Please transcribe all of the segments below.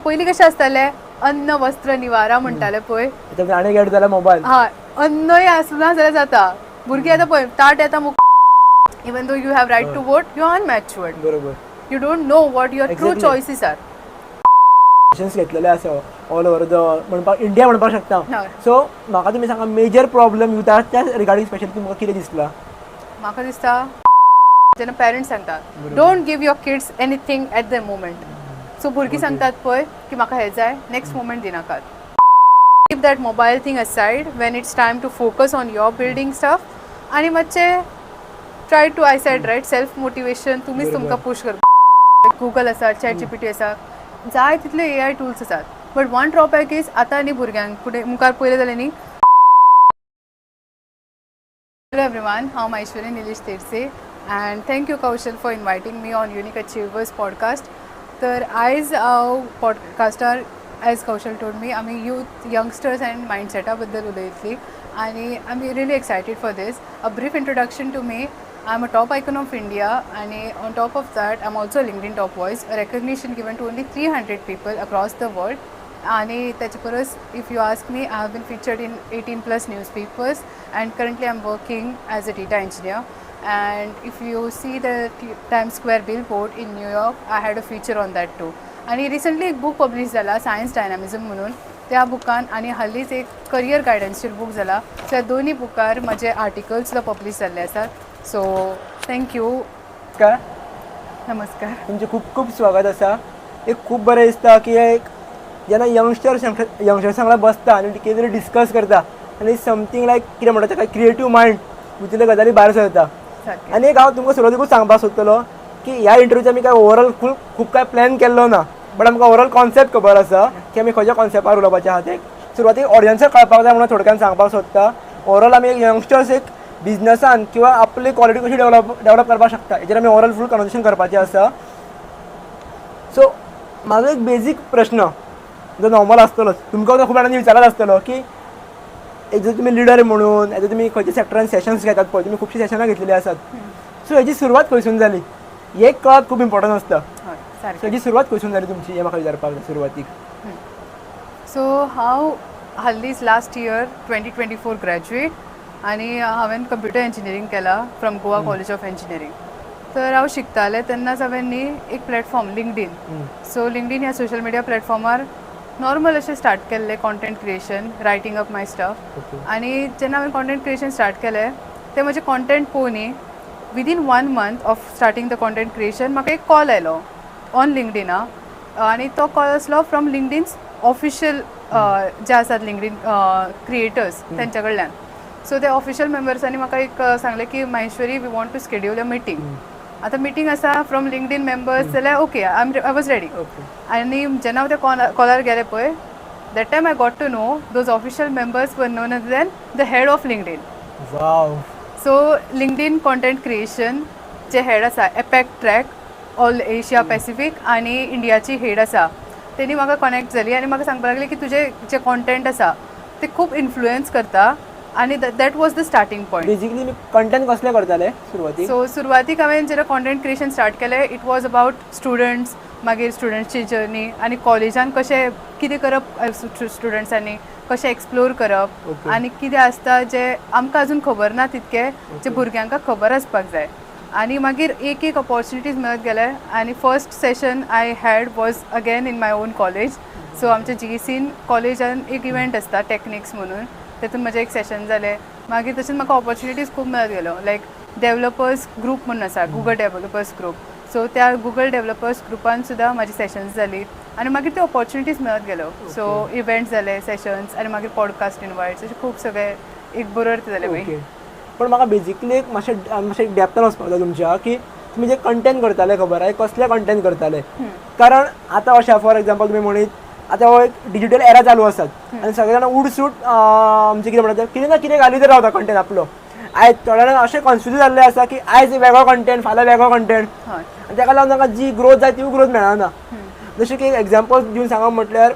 पयलीं कशें आसतालें अन्न वस्त्र निवारा म्हणटाले पळय गाणे गेट जाल्यार मोबायल हय अन्नय आसना जाल्यार जाता भुरगीं आतां पळय ताट येता even though you have right to vote you are unmatured बरोबर you don't know what your true Exactly. Choices are sessions घेतलेले आसा ऑल ओवर द म्हणपाक इंडिया म्हणपाक शकता हय. सो म्हाका तुमी सांगा मेजर प्रॉब्लेम युथाच्या रिगार्डींग स्पेशली तुमकां कितें दिसला म्हाका दिसता जेन्ना पेरंट्स सांगतात don't give your kids anything at the moment so भुरगीं सांगतात पळय की म्हाका हें जाय next moment दिनाकात keep that mobile thing aside when it's time to focus on your building stuff आनी मातशें try to I said right self motivation तुमीच तुमकां पुश करता गुगल आसा चॅट जीपीटी आसा जाय तितले AI टूल्स आसात बट वन ड्रॉबॅक इज आतां न्ही भुरग्यांक फुडें मुखार पयलें जालें न्ही Hello everyone, I'm Aishwarya Nilesh Terse and thank you Kaushal for inviting me on Unique Achievers podcast. तर आयज हांव पॉडकास्टार एज कौशल टोल्ड मी आमी यूथ यंगस्टर्स एंड मायंडसेटा बद्दल उलयतली आनी I am really excited for this a brief introduction to me I am a top icon of India आनी on top of that I am also LinkedIn top voice a recognition given to only 300 people across the world आनी त्याचे परस if you ask me I have been featured in 18+ newspapers and currently I'm working as a data engineer and if you see the Times Square billboard in New York I had a feature on that too आणि recently एक book publish जाला science डायनामिझम म्हणून त्या बुकान आणि हल्लीच एक career गायडन्सचेर book जाला त्या दोन्ही बुकार माझे आर्टिकल्स सुद्धा पब्लीश जाल्ले आसात सो थँक्यू काय नमस्कार तुमचे खूप खूप स्वागत आसा एक खूप बरें दिसता की एक जेन्ना यंगस्टर्स वांगडा बसता आनी कितें तरी डिस्कस करता आनी समथींग लायक कितें म्हणटा तेका क्रिएटीव मायंड भितरल्यो गजाली भायर सरता आनी एक हांव तुमकां सुरवातीकूच सांगपाक सोदतलो की ह्या इंटरव्यूचो आमी काय ओवरऑल खूब काय प्लॅन केल्लो ना बट आमकां ओवरऑल कॉन्सेप्ट खबर आसा की आमी खंयच्या कॉन्सेप्टार उलोवपाचे आहा ते सुरवातीक ऑडियन्साक कळपाक जाय म्हणून थोडक्यान सांगपाक सोदता ओवरऑल आमी एक यंगस्टर्स एक बिजनसान किंवा आपली क्वॉलिटी कशी डेवलप करपाक शकता हेजेर आमी ओवरऑल फूल कन्वर्सेशन करपाचें आसा सो म्हाजो एक बेजीक प्रश्न जो नॉर्मल आसतलो तुमकां खूब जाणांनी विचारत आसतलो की एक जर तुम्ही लिडर म्हणून आता तुम्ही खंयच्या सेक्टरान सेशन्स घेतात पळय तुम्ही खुबशी सेशनां घेतलेली आसात सो हेची सुरवात खंयसून जाली एक कळप खूब इम्पॉर्टंट आसता सो हेची सुरवात खंयसून जाली तुमची हें म्हाका विचारपाक जाय सुरवातीक सो हांव हल्लीच लास्ट इयर 2024 ग्रॅज्युएट आनी हांवें कंप्युटर इंजिनियरींग केलां from Goa college of engineering तर हांव शिकतालें तेन्नाच हांवें न्ही एक प्लॅटफॉर्म लिंक्डइन सो लिंक्डइन ह्या सोशल मिडिया प्लॅटफॉर्मार नॉर्मल अशें स्टार्ट केल्लें कॉन्टेंट क्रिएशन रायटींग अप माय स्टफ आनी जेन्ना हांवें कॉन्टेंट क्रिएशन स्टार्ट केलें तें म्हजें कॉन्टेंट पळोवन न्ही within 1 month of starting the content creation म्हाका एक कॉल आयलो ऑन लिंक्डइना आनी तो कॉल आसलो फ्रॉम लिंक्डइन्स ऑफिशियल जे आसात लिंक्डइन क्रिएटर्स तेंच्या कडल्यान सो ते ऑफिशियल मेंबर्सांनी म्हाका एक सांगलें की Maheshwari we want to schedule a meeting आतां मिटींग आसा फ्रॉम लिंक्डइन मेंबर्स जाल्यार ओके आय वॉज रेडी आनी जेन्ना हांव त्या कॉलार गेलें पळय that time I got to know those official members were known as then the head of LinkedIn wow so LinkedIn content creation जे head आसा APAC track all Asia Pacific आनी इंडियाची हेड आसा तेणी म्हाका कनेक्ट जाली आनी म्हाका सांगपाक लागली की तुजे जे कॉन्टेंट आसा ते खूब इन्फ्लुएन्स करता आनी that was the starting point basically content कसले करताले सुरवातीक सो सुरवातीक हांवें जेन्ना कॉन्टेंट क्रिएशन स्टार्ट केलें इट वॉज अबाउट स्टुडंट्स मागीर स्टुडंट्सची जर्नी आनी कॉलेजान कशें कितें करप स्टुडंट्सांनी कशें एक्सप्लोर करप आनी कितें आसता जें आमकां अजून खबर ना तितकें जे भुरग्यांक खबर आसपाक जाय आनी मागीर एक ऑपॉर्च्युनिटीज मेळत गेले आनी first session I had was again in my on college so आमच्या GECन कॉलेजान एक इव्हेंट आसता टेक्निक्स म्हणून तेतून म्हजें एक सेशन जालें मागीर तशेंच म्हाका ऑपॉर्च्युनिटीज खूब मेळत गेलो लायक डेवलपर्स ग्रूप म्हणून आसा गुगल डेवलपर्स ग्रूप सो त्या गुगल डेवलपर्स ग्रुपान सुद्दां म्हाजी सेशन्स जाली आनी मागीर ते ऑपॉर्च्युनिटीज मेळत गेलो सो इव्हेंट्स जाले सेशन्स आनी मागीर पॉडकास्ट इनवायट्स अशें खूब सगळे एक बरो अर्थ जाले मागीर पण म्हाका बेजिकली एक मातशें डॅप्थान वचपाक जाय तुमच्या की तुमी जे कंटेंट करताले खबर आहे कसले कंटेंट करताले कारण आतां अशें फॉर एग्जाम्पल तुमी म्हणीत आतां हो एक डिजिटल एरा चालू आसात आनी सगळे जाणां उडसूट आमचें कितें म्हणटा कितें ना कितें घालीत रावता कंटेंट आपलो आयज थोड्या जाणांक अशें कन्फ्यूज जाल्लें आसा की आयज वेगळो कंटेंट फाल्यां वेगळो कंटेंट आनी ताका लागून तांकां जी ग्रोथ जाय ती ग्रोथ मेळना जशें की एग्जाम्पल दिवन सांगप म्हटल्यार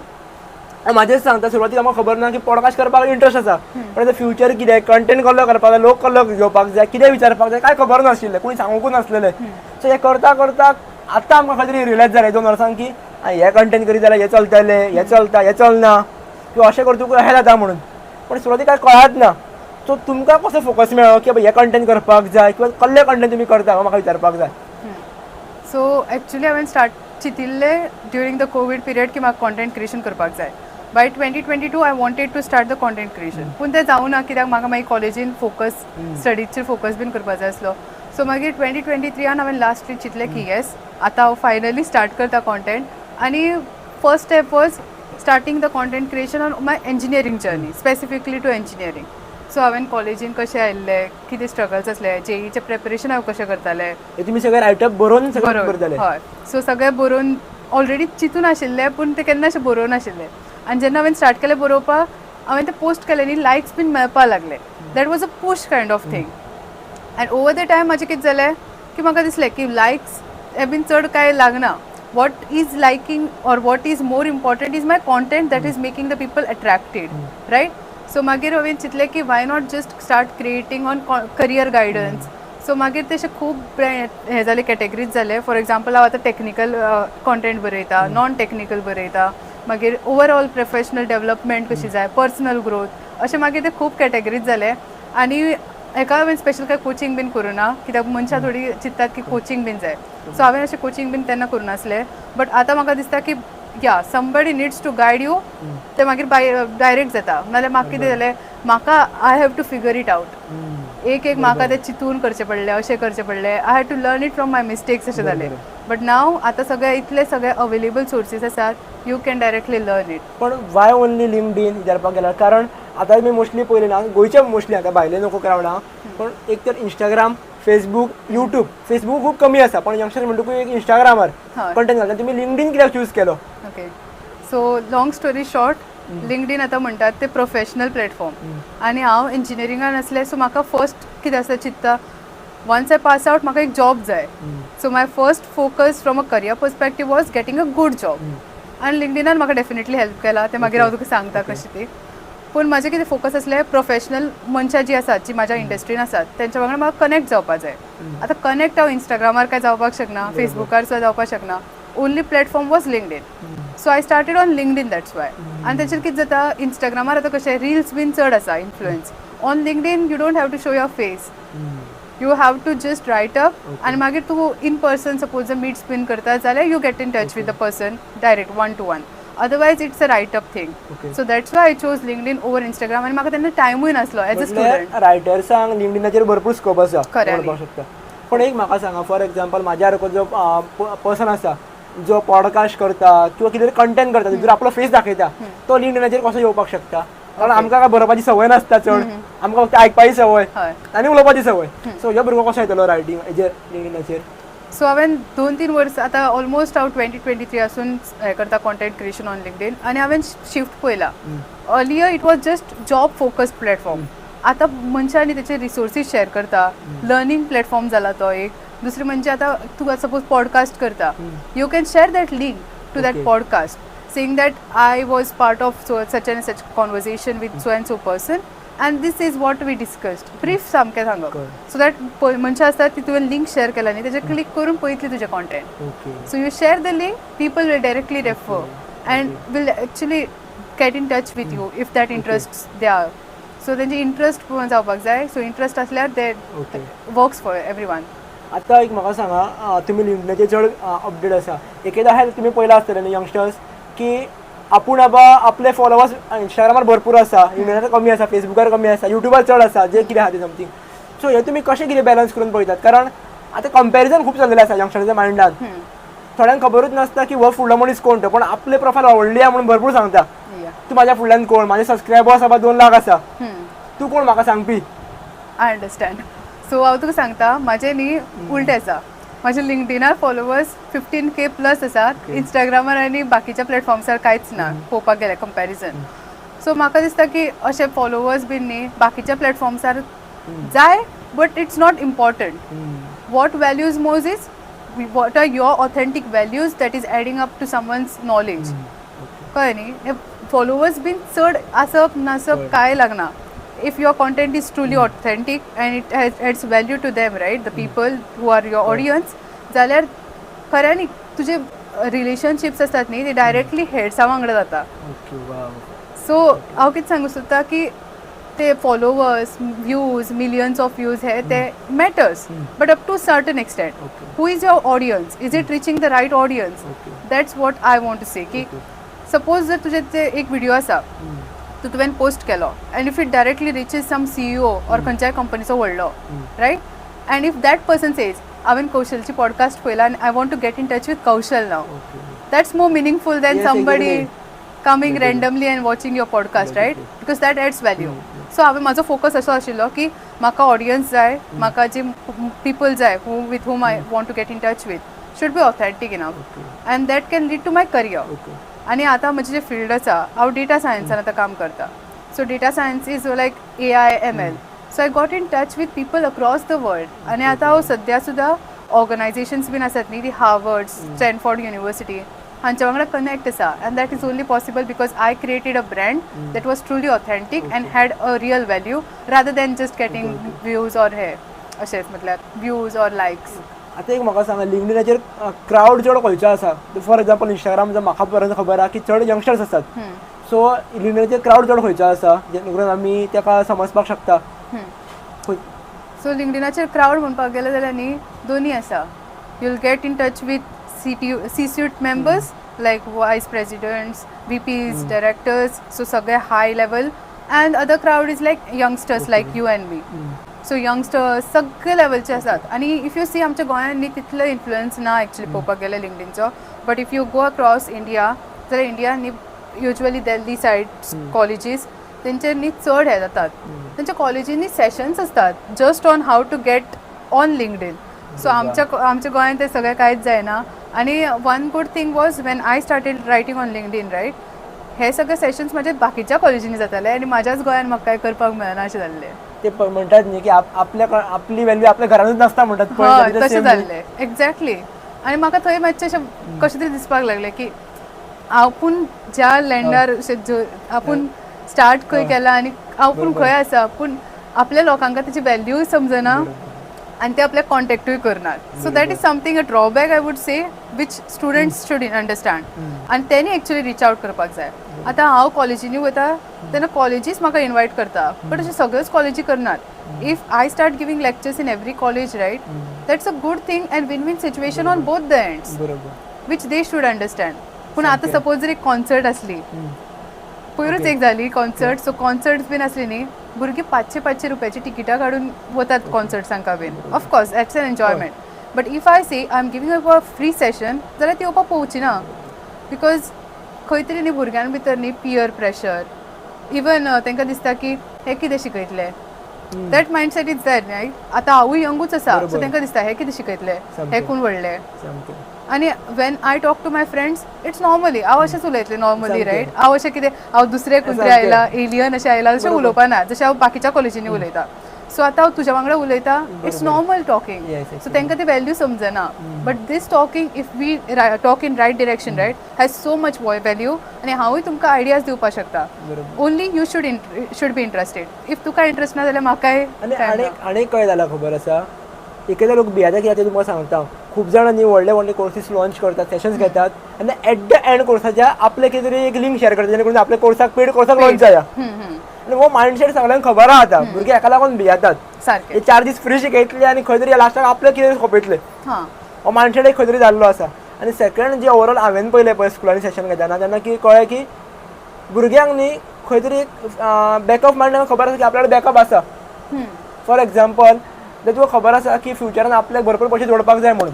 म्हाजेच सांगता सुरवातीक आमकां खबर ना की पॉडकास्ट करपाक इंट्रस्ट आसा पण फ्युचर कितें कंटेंट कसलो करपाक जाय लोक कसलो घेवपाक जाय कितें विचारपाक जाय कांय खबर नाशिल्लें कोणी सांगूंकूच नासलेलें सो हें करता करता आतां आमकां खंय तरी रियलायज जालें 2 वर्सांक की हे कंटेंट करीत जाल्यार हे चलतलें, हे चलता, हे चलना, किंवा अशें कर तुका हे जाता म्हणून. पण सुरवातीक काय कळत ना. सो तुमकां कसो फोकस मेळ्ळो की हे कंटेंट करपाक जाय किंवा कसले कंटेंट तुमी करता म्हाका विचारपाक जाय. सो एक्चुली हांवें स्टार्ट चिंतिल्लें ड्युरींग द कोवीड पिरियड की म्हाका कॉन्टेंट क्रिएशन करपाक जाय. By 2022 I wanted to start the content creation, पूण तें जावं ना कित्याक म्हाका मागीर कॉलेजीन फोकस स्टडीजचेर फोकस बीन करपाक जाय आसलो. सो मागीर 2023 हांवें लास्टली चिंतलें की येस आतां हांव फायनली स्टार्ट करता कॉन्टेंट. आनी first step was starting the content creation on my engineering journey, specifically to engineering. So हांवें कॉलेजीन कशें आयिल्लें, कितें स्ट्रगल्स आसले, जेईचें प्रिपरेशन हांव कशें करतालें, हे तुमी सगळे रायटअप बरोवन सगळें करताले. हय. सो सगळें बरोवन ऑलरेडी चिंतून आशिल्लें पूण तें केन्ना अशें बरोवन नाशिल्लें. आनी जेन्ना हांवें स्टार्ट केलें बरोवपाक, हांवें तें पोस्ट केलें न्ही, लायक्स बीन मेळपाक लागले. That was a push kind of thing. End over the time म्हाजें कितें जालें की म्हाका दिसलें की लायक्स हे बीन चड कांय लागना. What is liking or what is more important is my content that is making the people attracted, right. So मागीर हांवें चिंतलें की why not just start creating on career guidance. So मागीर तशें खूब हे जाले, कॅटेगरीज जाले. फॉर एग्जाम्पल हांव आतां टॅक्निकल कॉन्टेंट बरयता, नॉन टॅक्निकल बरयता, मागीर ओवरऑल प्रोफेशनल डेवलपमेंट कशी जाय, पर्सनल ग्रोथ, अशें मागीर ते खूब कॅटेगरीज जाले. आनी हेका हांवें स्पेशल काय कोचिंग बीन करूना कित्याक मनशां थोडी चिंततात की कोचिंग बीन जाय. सो हांवें अशें कोचिंग बीन तेन्ना करूनासलें. बट आतां म्हाका दिसता की या somebody needs to guide you, ते मागीर डायरेक्ट जाता. नाजाल्यार म्हाका कितें जालें, म्हाका I have to figure it out. एक म्हाका तें चिंतून करचें पडलें, अशें करचें पडलें. I had to learn it from my mistakes अशें जालें. बट नाव आतां सगळे इतले सगळे अवेलेबल सोर्सीस आसात, you can directly learn it. पण वाय ओन्ली लिंक्डइन विचारपाक गेल्यार, कारण आतां तुमी मोस्टली पयलें ना, गोंयचे मोस्टली आतां भायले नको क्रावडा, पण एक तर इंस्टाग्राम, फेसबूक, यूट्यूब. फेसबूक खूब कमी आसा, पण यंगस्टर म्हणटकूच एक इंस्टाग्रामार कंटेंट घालता. तुमी लिंक्डइन कित्याक चूज केलो? Okay, so long story short, LinkedIn आतां म्हणटात ते प्रोफेशनल प्लॅटफॉर्म. आनी हांव इंजिनियरिंगान आसलें, सो म्हाका फर्स्ट कितें आसा चिंतता, वन्स आय पास आउट म्हाका एक जॉब जाय. So my first focus from a career perspective was getting a good job. आनी लिंक्डइनान म्हाका डेफिनेटली हेल्प केला, ते मागीर हांव तुका सांगता कशी ती. पूण म्हाजें कितें फोकस आसलें, प्रोफेशनल मनशां जीं आसात, जीं म्हाज्या इंडस्ट्रीन आसात, तेंच्या वांगडा म्हाका कनेक्ट जावपाक जाय. आतां कनेक्ट हांव इंस्टाग्रामार काय जावपाक शकना, फेसबुकार सुद्दां जावपाक शकना. Only platform was LinkedIn. So I started on LinkedIn, that's why. आनी तेचेर कितें जाता, इंस्टाग्रामार आतां कशें रिल्स बीन चड आसा, influence. On LinkedIn you don't have to show your face, you have to just write up. आनी मागीर तूं इन पर्सन सपोज जर मीट बीन करता जाल्यार you get in touch with the person direct 1-to-1. Otherwise it's a write up thing. So that's why I chose LinkedIn over Instagram. आनी म्हाका तेन्ना टायमूय नासलो एज अ स्टुडंट. रायटर्सांक लिंक्डइनाचेर भरपूर स्कोप आसा, खरें. म्हणपाक शकता. पण एक म्हाका सांगा, फॉर एग्जाम्पल म्हाज्या सारको जो पर्सन आसा जो पॉडकास्ट करता किंवा कितें कंटेंट करता, तितून आपलो फेस दाखयता, तो लिंक्डइनाचेर कसो येवपाक शकता? कारण आमकां काय बरोवपाची संवय नासता चड, आमकां फक्त आयकपाची संवय आनी उलोवपाची संवय. सो ह्यो भुरगो कसो येतलो रायटींग हेजेर, लिंक्डइनाचेर? सो हांवें 2-3 वर्सां आतां ऑलमोस्ट हांव 2023 आसून हें करता कॉन्टेंट क्रिएशन ऑन लिंक्डइन. आनी हांवें शिफ्ट पयला. Earlier it was just job focus platform. आतां मनशांनी तेचे रिसोर्सीस शेअर करता, लर्निंग प्लॅटफॉर्म जाला तो एक. दुसरी म्हणजे आतां तूं सपोज पॉडकास्ट करता, you can share that link to that podcast, saying that I was part of such and such conversation with so and so person and this is what we discussed. Brief सामकें सांगप, so that मनशां आसतात ती तुवें link share केला न्ही, तेजेर click करून पळयतली तुजें content. So you share the link, people will directly refer and will actually get in touch with you if that interest they are. So तेंची इंट्रस्ट जावपाक जाय. सो इंट्रस्ट आसल्यार they works for everyone. आतां एक म्हाका सांगा, तुमी लिंक्डइनाचेर चड अपडेट आसा. एकदा हे तुमी पयला आसतले न्ही यंगस्टर्स की आपूण बाबा आपले फॉलोवर्स इंस्टाग्रामार भरपूर आसा, लिंक्डइनार कमी आसा, फेसबुकार कमी आसा, युट्यूबार चड आसा, जे कितें आहा तें समथींग. सो हे तुमी कशें कितें बॅलन्स करून पळयतात? कारण आतां कंपॅरिजन खूब चल्लेलें आसा यंगस्टरांच्या मायंडान. थोड्यांक खबरूच नासता की हो फुडलो मनीस कोण तो, पण आपले प्रोफायल आवडली आहा म्हणून भरपूर सांगता. तूं म्हाज्या फुडल्यान कोण, म्हाजे सबस्क्रायबर्स बाबा 2 लाख आसा, तूं कोण म्हाका सांगपी? I understand. सो हांव तुका सांगता, म्हाजें न्ही उलटें आसा. म्हाजे लिंक्डइनार फॉलोवर्स 15K प्लस आसात, इंस्टाग्रामार आनी बाकीच्या प्लॅटफॉर्म्सार कांयच ना पळोवपाक गेल्यार कंपॅरिजन. सो म्हाका दिसता की अशे फॉलोवर्स बीन न्ही बाकीच्या प्लॅटफॉर्म्सार जाय, but it's not important. What values मोज is what are your authentic values that is adding up to someone's knowledge. कळ्ळें न्ही? हे फॉलोवर्स बीन चड आसप नासप कांय लागना. if your content is truly authentic and it adds value to them, right, the people who are your audience, जाल्यार खऱ्यांनी तुजे रिलेशनशिप्स असतात न्ही ती डायरेक्टली हेड्सा वांगडा जाता. Okay wow. सो हांव कितें सांगूं सोदता की ते followers views millions of views हे ते matters but up to certain extent. Okay. Who is your audience, is it reaching the right audience? Okay. That's what I want to say की suppose जर तुजे ते एक व्हिडिओ आसा तो तुवें पोस्ट केलो and if it directly reaches some CEO or खंयच्याय कंपनीचो व्हडलो right and if that person says हांवें कौशलची पॉडकास्ट पळयला आनी I want to get in touch with Kaushal नाव, that's more meaningful than Yes, somebody exactly. coming randomly and watching your podcast, right? Because that adds value. So हांवें म्हाजो focus असो आशिल्लो की म्हाका ऑडियन्स जाय, म्हाका जे people जाय with whom I want to get in touch with should be authentic enough and that can lead to my career. आणि आता म्हजें जें फील्ड आसा हांव डेटा सायन्सान आतां काम करता. So data science is like AI ML. So I got in touch with people across the world आनी आतां हांव सद्या सुद्दां ऑर्गनायजेशन्स बीन आसात न्ही ती हार्वर्ड, स्टॅनफोर्ड युनिवर्सिटी हांच्या वांगडा कनेक्ट आसा end that is only possible because I created a brand that was truly authentic end had a real value rather than just getting views or हे अशेंच म्हटल्यार views or likes. आतां एक म्हाका सांगा लिंक्डइनाचेर क्रावड चड खंयचो आसा? फॉर एक्झाम्पल इंस्टाग्राम जर म्हाका पर्यंत खबर आहा की चड यंगस्टर्स आसात. सो लिंक्डइनाचेर क्रावड चड खंयचो आसा जेणे करून आमी ताका समजपाक शकता? सो लिंक्डइनाचेर क्रावड म्हणपाक गेले जाल्यार न्ही दोनी आसा. You will get in touch with C-suite members like vice presidents, VPs, directors, so सगळे high level and other crowd is like youngsters like you and me. So youngsters सगळे लेवलचे आसात आनी इफ यू सी आमच्या गोंयांत न्ही तितलो influence ना एक्चुअली पळोवपाक गेल्यार लिंक्डइनचो. But if you go across India जाल्यार इंडिया न्ही युजली दिल्ली सायड कॉलेजीस तेंचेर न्ही चड हे जातात. तेंच्या कॉलेजींनी सेशन्स असतात just on how to get on LinkedIn. So आमच्या गोंयांत ते सगळें कांयच जायना. आनी one good thing was when I started writing on LinkedIn right हे सगळे सेशन्स म्हाजे बाकीच्या कॉलेजींनी जाताले आनी म्हाज्याच गोंयांत म्हाका कांय करपाक मेळना अशें जाल्लें. ते म्हणटात न्ही की आपली व्हॅल्यू आपल्या घरानूच नासता म्हणटात हय तशें जाल्लें एक्झॅक्टली. आनी म्हाका थंय मातशें अशें कशें तरी दिसपाक लागलें की आपूण ज्या लँडार आपूण स्टार्ट खंय केला आनी आपूण खंय आसा पूण आपल्या लोकांक ताची व्हॅल्यू समजना आनी ते आपल्याक कॉन्टॅक्टूय करनात. So that is something a drawback I would say which students should understand आनी तेणी एक्चुली रीच आउट करपाक जाय. आतां हांव कॉलेजींनी वयता तेन्ना कॉलेजीस म्हाका इनवायट करता बट अशें सगळ्योच कॉलेजी करनात. If I start giving lectures in every college right that's a good thing and win situation on both the ends which they should understand. पूण आतां सपोज जर एक कॉन्सर्ट आसली पयरूच एक जाली कॉन्सर्ट. सो कॉन्सर्ट्स बीन आसली न्ही भुरगीं 500 रुपयाची टिकेटां काडून वतात कॉन्सर्ट्सांका बीन. Of course that's an enjoyment. But if I say I am giving a free session जाल्यार ती येवपाक पोवची ना बिकॉज खंय तरी न्ही भुरग्यां भितर न्ही पियर प्रेशर इवन तांकां दिसता की हे कितें शिकयतले. दॅट मायंडसेट इज दॅट न्ही. आतां हांवूय यंगूच आसा सो तांकां दिसता हे कितें शिकयतले हे कोण व्हडले. आनी when I talk to my friends it's normally हांव अशेंच उलयतलें नॉर्मली रायट. हांव अशें कितें हांव दुसरे खंय आयला एलियन अशें आयला अशें उलोवपा ना जशें हांव बाकीच्या कॉलेजींनी उलयता. सो आतां हांव तुज्या वांगडा उलयता इट्स नॉर्मल टॉकिंग. सो तांकां ती व्हॅल्यू समजना. But this talking if we talk in right direction right has so much value आनी हांवूय तुमकां आयडियाज दिवपाक शकता. Only you should be interested. If तुका इंट्रस्ट ना जाल्यार म्हाकाय. आनी कळ्ळें जालां खबर आसा एकेले लोक भियाता कित्याक ते तुमकां सांगता. खूब जाणां न्ही व्हडले व्हडले कोर्सीस लॉन्च करतात सेशन्स घेतात आनी एट द एंड कोर्साच्या आपले कितें तरी एक लिंक शेअर करतात जेणे करून आपल्या कोर्साक पेड कोर्साक लॉन्च जाया. आनी हो मायंडसेट सगळ्यांक खबर आहा आतां भुरगे एका लागून भियातात. सारकें 4 दीस फ्री शिकयतले आनी खंय तरी लास्टाक आपले कितें खोपयतले. हो मायंडसेट एक खंय तरी जाल्लो आसा. आनी सेकंड जे ओवरऑल हांवें पयलें पळय स्कुलांनी सेशन घेताना तेन्ना की कळ्ळें की भुरग्यांक न्ही खंय तरी बॅकअप मायंड खबर आसा की आपल्याकडे बॅकअप आसा. फॉर एक्झाम्पल जर तुका खबर आसा की फ्युचरान आपल्याक भरपूर पयशे जोडपाक जाय म्हणून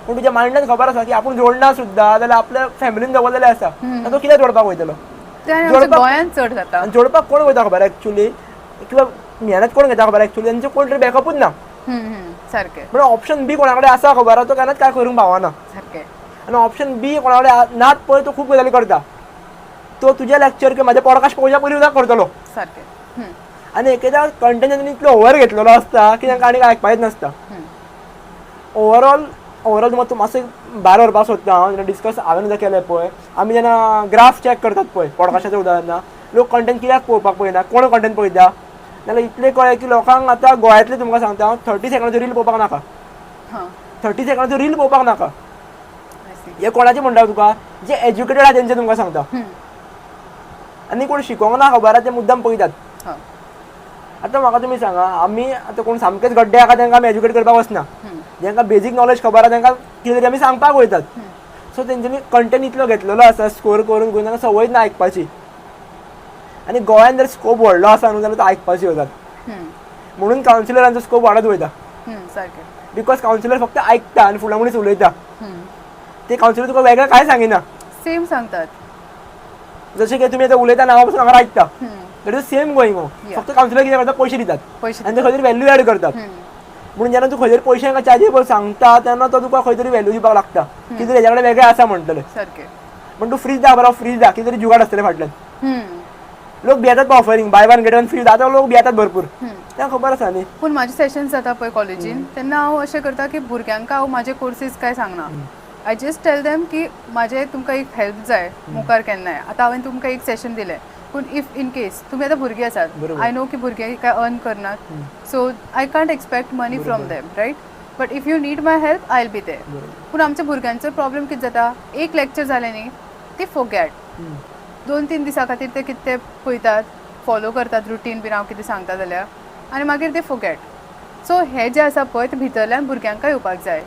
पूण तुज्या मायंडान खबर आसा की आपूण जोडना सुद्दां जाल्यार आपल्या फॅमिलीन दवरलेले आसा तो कित्याक जोडपाक वयतलो. गोंयांत चड जाता. जोडपाक कोण वयता खबर एक्चुली किंवा मेहनत कोण घेता खबर एक्चुली तांचे कोण तरी बॅकअपूच ना. सारकें. पण ऑप्शन बी कोणा कडेन आसा खबर आहा तो केन्नाच काय करूंक पावना. सारकें. आनी ऑप्शन बी कोणा कडेन नात पळय तो खूब गजाली करता. तो तुजे लेक्चर किंवा म्हाजे पॉडकास्ट पळोवच्या पयलीं सुद्दां करतलो. सारकें. आनी एकदा कंटेंट तांणी इतलो ओवर घेतलेलो आसता की तांकां आनी आयकपाचें नासता. ओवरऑल तूं मातसो भायर व्हरपाक सोदता हांव जेन्ना डिस्कस हांवें जेन्ना केलें पळय आमी जेन्ना ग्राफ चॅक करतात पळय पॉडकास्टाचें उदाहरणां लोक कंटेंट कित्याक पळोवपाक पळयना कोण कंटेंट पळयता जाल्यार इतलें कळ्ळें की लोकांक आतां गोंयांतले तुमकां सांगता हांव 30 सेकंडाचो रील पळोवपाक नाका. 30 सेकंडाचो रील पळोवपाक नाका. हे कोणाचे म्हणटा तुका जे एज्युकेटेड आहा तेंचे तुमकां सांगता आनी कोण शिकोंक ना खबर आहा ते मुद्दाम पळयतात. हय. आतां म्हाका तुमी सांगा आमी आतां कोण सामकेच गड्डे आहा तांकां आमी एज्युकेट करपाक वचना. जेंकां बेजीक नॉलेज खबर आहा तांकां कितें तरी आमी सांगपाक वयतात. सो तेंच्यांनी कंटेंट इतलो घेतलेलो आसा स्कोर करून तांकां संवयच ना आयकपाची. आनी गोंयांत जर स्कोप व्हडलो आसा न्हू जाल्यार तो आयकपाची वतात. म्हणून कावन्सिलरांचो स्कोप वाडत वयता. सारकें. बिकॉज कावन्सिलर फक्त आयकता आनी फुडल्या मनीस उलयता. ते कावन्सिलर तुका वेगळें कांय सांगिना. सेम सांगतात. जशें की तुमी आतां उलयता हांव पासून हांगा आयकता that is same going on. फक्त कावन्सिलर कितें करता पयशे दितात पयशे आनी ते खंय तरी व्हॅल्यू एड करतात. म्हणून जेन्ना तूं खंय तरी पयशे चार्जेबल सांगता तेन्ना तो तुका खंय तरी व्हॅल्यू दिवपाक लागता कितें हेज्या कडेन वेगळें आसा म्हणटलें. सारकें. पण तूं फ्रीज दा बरो फ्रीज दा कितें तरी जुगाड आसतलें फाटल्यान. लोक भियेतात offering buy one get one free आतां लोक भियेतात भरपूर तांकां खबर आसा न्ही. पूण म्हाजे सेशन्स जाता पळय कॉलेजीन तेन्ना हांव अशें करता की भुरग्यांक हांव म्हाजे कोर्सीस काय सांगना. आय जस्ट टेल देम की म्हाजे तुमकां एक हेल्प जाय मुखार केन्नाय. आतां हांवें तुमकां एक सेशन दिलें पूण इफ इन केस तुमी आतां भुरगीं आसात आय नो की भुरगे काय अर्न करनात so I can't expect money from them right. But if you need my help I will be there. पूण आमच्या भुरग्यांचो प्रॉब्लेम कितें जाता एक लेक्चर जालें न्ही ती फोगॅट 2-3 दिसां खातीर ते कितें पळयतात फॉलो करतात रुटीन बीन हांव कितें सांगता जाल्यार आनी मागीर ते फोगॅट. सो हें जें आसा पळय तें भितरल्यान भुरग्यांकां येवपाक जाय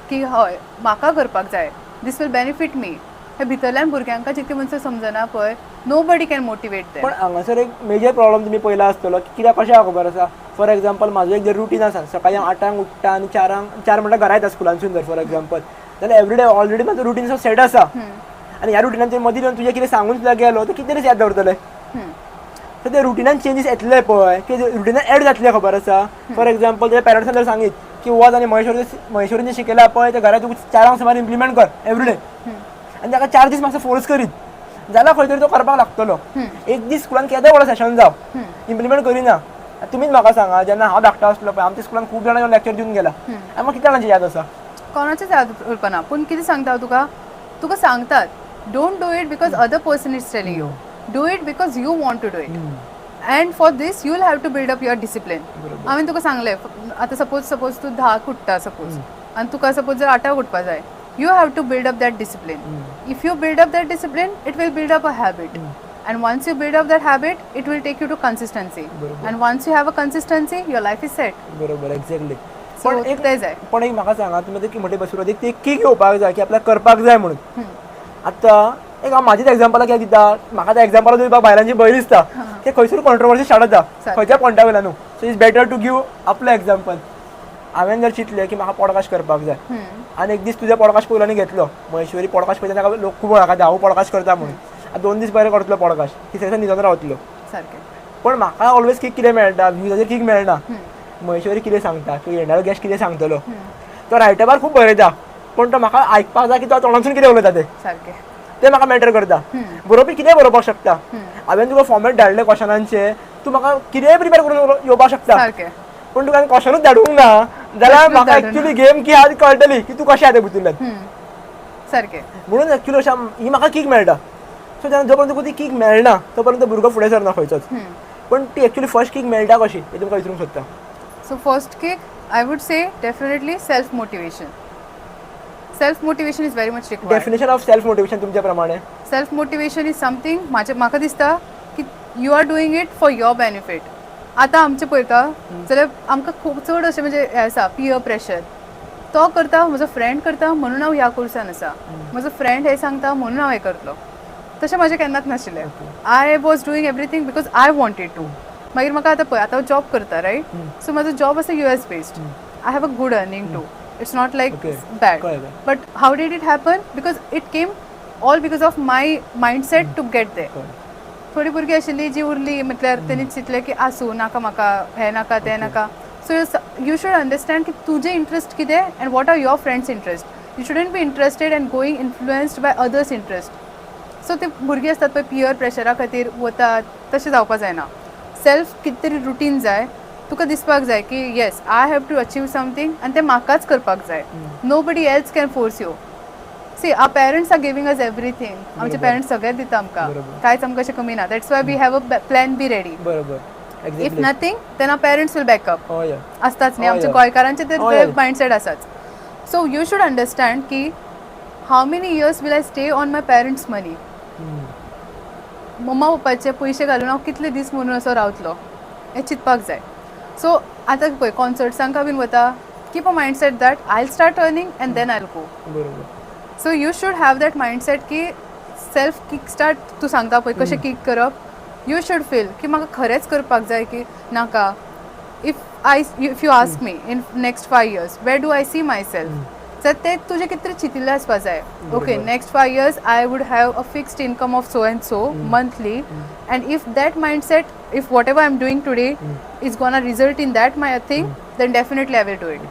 की हय म्हाका करपाक जाय दीस वील बेनिफीट मी. हे भितरल्यान भुरग्यांका जितकें म्हणसर समजना पळय nobody can motivate them. पण हांगासर एक मेजर प्रॉब्लम तुमी पयला आसतलो की कित्याक कशें खबर आसा. फॉर एक्झाम्पल म्हाजो एक जर रुटीन आसा सकाळीं 8 उठ्ठा आनी 4 म्हणटा घरा येता स्कुलानसून जर फॉर एक्झाम्पल जाल्यार एवरीडे ऑलरेडी म्हाजो रुटीन सेट आसा आनी ह्या रुटिनान मदीं येवन तुजें कितें सांगून सुद्दां गेलो तर कितें तरी याद दवरतलें. सो ते रुटिनान चेंजीस येतले पळय की रुटिनान एड जातले खबर आसा. फॉर एक्झाम्पल तुज्या पेरंट्सान जर सांगीत की वच आनी महेश्वरीन जें शिकयलां पळय तें घरा तुका 4 सुमार इम्प्लिमेंट कर एवरीडे आनी ताका 4 दीस मातसो फोर्स करीत जाल्यार खंय तरी तो करपाक लागतलो. एक दीस स्कुलान केदें व्हडलो सेशन जावं इम्प्लिमेंट करिना. तुमीच म्हाका सांगा जेन्ना हांव धाकटो आसलो पळय आमच्या स्कुलान खूब जाणां लॅक्चर दिवन गेला आनी म्हाका कितल्या जाणांची याद आसा कोणाचेच याद उरपना. पूण कितें सांगता हांव तुका सांगतात don't do it because other person is telling you do it because you want to do it. And for this you will have to build up your discipline. हांवें तुका सांगलें आतां सपोज तूं 10 उठ्ठा सपोज आनी तुका सपोज जर 8 उठपा जाय you have to build up that discipline. If you build up that discipline, it will build up a habit. And once you build up that habit, it will take you to consistency. And once you have a consistency, your life is set. बरोबर exactly. पण एक तेच आहे. पण एक म्हाका सांगा तुमी की म्हणटा सुरवातीक ते किक येवपाक जाय की आपल्याक करपाक जाय म्हणून. आतां एक हांव म्हाजीच एक्झाम्पलां कित्याक दिता म्हाका त्या एक्झाम्पलां दिवपाक भायल्यांची भंय दिसता ते खंयसर कॉन्ट्रोवर्सी स्टार्ट जाता खंयच्या पॉयंटा वयल्यान. So it's better to give आपलें एक्झाम्पल. हांवें जर चिंतलें की म्हाका पॉडकास्ट करपाक जाय आनी एक दीस तुजे पॉडकास्ट पयलो आनी घेतलो महेश्वरी पॉडकास्ट पळयता ताका लोक खूब वळखता हांव पॉडकास्ट करता म्हणून. आतां 2 दीस पयलीं करतलो पॉडकास्ट तिसरे दिसा न्हिदोन रावतलो. सारकें. पण म्हाका ऑलवेज किक कितें मेळटा व्ह्यूजाचेर किक मेळना. महेश्वरी कितें सांगता किंवा येणारो गॅस्ट कितें सांगतलो तो रायटरार खूब बरयता पण तो म्हाका आयकपाक जाय की तो तोंडांतसून कितें उलयता तें म्हाका मॅटर करता. बरोवपी कितेंय बरोवपाक शकता. हांवें तुका फॉर्मेट धाडले क्वेशनांचे तूं म्हाका कितेंय प्रिपेर करून येवपाक शकता पण तुका क्वेशनूच धाडूंक ना जाल्यार म्हाका एक्चुअली गेम की आज कळटली की तूं कशें आहा तें भितरल्यान. सारकें. म्हणून एक्चुअली अशें ही म्हाका किक मेळटा. सो जेन्ना जो पर्यंत तुका ती किक मेळना तो पर्यंत भुरगो फुडें सरना खंयचोच. पण ती एक्चुअली फर्स्ट किक मेळटा कशी हें तुमकां विचारूंक सोदता. So first kick I would say definitely self motivation. Self motivation is very much required. Definition of self motivation तुमच्या प्रमाणे सेल्फ मोटिवेशन इज समथींग म्हाका दिसता की you are doing it for your benefit. आतां आमचें पळयता जाल्यार आमकां खूब चड अशें म्हणजे हें आसा पियर प्रेशर. तो करता म्हजो फ्रेंड करता म्हणून हांव ह्या कोर्सान आसा म्हजो फ्रेंड हें सांगता म्हणून हांव हें करतलो. तशें म्हाजें केन्नाच नाशिल्लें. I was doing everything because I wanted to. मागीर म्हाका आतां पळय आतां हांव जॉब करता रायट. सो म्हाजो जॉब आसा US based. I have a good earning too. It's not like bad but how did it happen because it came all because of my mindset to get there. थोडी भुरगीं आशिल्लीं जी उरलीं म्हटल्यार तेणी चिंतलें की आसूं नाका म्हाका हें नाका तें नाका. सो यू शूड अंडरस्टँड की तुजें इंट्रस्ट कितें and what are your friends interest. You shouldn't be interested and going influenced by others interest. So ते भुरगीं आसतात पळय पियर प्रेशरा खातीर वतात तशें जावपाक जायना. सेल्फ कितें तरी रुटीन जाय. तुका दिसपाक जाय की yes I have to achieve something आनी तें म्हाकाच करपाक जाय. Nobody else can force you. See our parents are giving us everything. आमचे पेरेंट्स सगळें दिता आमकां कांयच आमकां अशें कमी ना. That's why we have a plan B ready. बरोबर. If nothing then our parents will backup. आसताच न्ही आमच्या गोंयकारांचे तर मायंडसेट आसाच. सो यू शूड अंडरस्टँड की how many years will I stay on my parents money. मम्मा पप्पाचे पयशे घालून हांव कितले दीस म्हणून असो रावतलो हें चिंतपाक जाय. सो आतां पळय कॉन्सर्ट्सांक बीन वता, keep a mindset that I will start earning and then I will go. बरोबर. So you should have that mindset की सेल्फ किक स्टार्ट तूं सांगता पळय कशें किक करप. यू शूड फील की म्हाका खरेंच करपाक जाय की नाका. If you ask me in next 5 years where do I see my self, तर ते तुजें कितें तरी चिंतिल्लें आसपाक जाय. Okay, next 5 years I would have a fixed income of so and so monthly, and if that mindset, if whatever I am doing today is gonna result in that my thing, then definitely I will do it.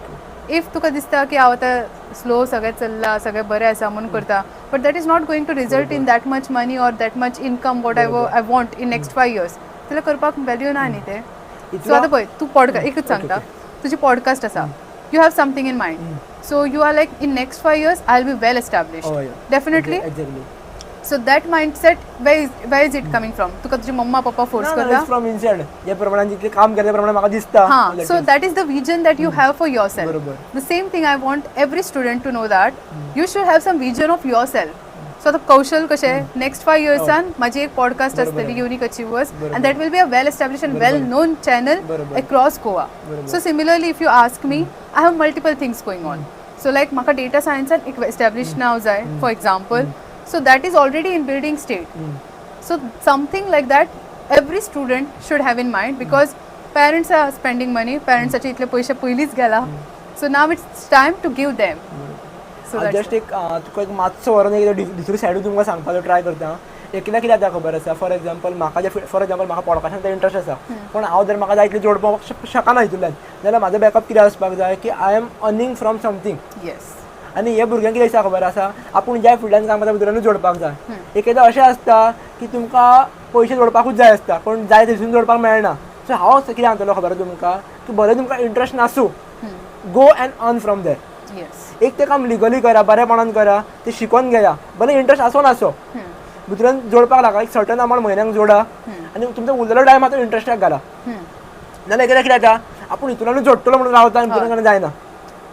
इफ तुका दिसता की हांव आतां slow सगळें चल्लां, सगळें बरें आसा म्हणून करता, but that is not going to result in that much money or that much income what I want in next 5 years, जाल्यार करपाक व्हॅल्यू ना न्ही ते. सो आतां पळय तूं पॉडकास्ट एकूच सांगता, तुजी पॉडकास्ट आसा, you have something in mind, so you are like in next 5 years I will be well established definitely. So that mindset where is it coming from? तुका तुजी मम्मा पप्पा फोर्स करता? From inside. जे प्रमाणे जितले काम केल्या प्रमाणे म्हाका दिसता. हां, so that is the vision that you have for your self. बरोबर. The same thing I want every student to know that you should have some vision of yourself. So आतां कौशल कशें नेक्स्ट 5 yearsसान माझी एक podcast आसतली unique achievers, and that will be a well establish and well known channel across Goa. So similarly if you ask me, I have multiple things going on. So like म्हाका data सायन्सान एक establish नाव जाय for example, so that is already in building state. So something like that every student should have in mind, because parents are spending money, parents ache itle paise पयलींच गेला, so now it's time to give them. So that's just एक तुका एक मातसो व्हरून एक दुसरी सायडून तुमकां सांगपाचो ट्राय करता. एकल्या कितें जाता खबर आसा, फॉर एग्जाम्पल म्हाका पॉडकास्टांत इंट्रस्ट आसा, पण हांव जर म्हाका जाय इतलें जोडपाक शकना हितूंतल्यान, जाल्यार म्हाजो बॅकअप कितें आसपाक जाय की I am earning from something. yes. आनी हे भुरग्यांक कितें दिसता खबर आसा, आपूण ज्या फिल्डान काम करता भितरूनच जोडपाक जाय. एकदां अशें आसता की तुमकां पयशे जोडपाकूच जाय आसता, पण जाय थंयसून जोडपाक मेळना. सो हांव कितें सांगतलो खबर तुमकां की भले तुमकां इंट्रस्ट नासूं, go and earn from there. yes. एक ते काम लिगली करा, बरेपणान करा, ते शिकून घेया, भले इंट्रस्ट आसो नासो, भितरून जोडपाक लागा. एक सर्टन अमावंट म्हयन्याक जोडा आनी तुमचो उरलेलो टायम आतां इंट्रस्टाक घाला. जाल्यार एकदां कितें जाता, आपूण हितूनच जोडटलो म्हणून रावता आनी भितरून जायना.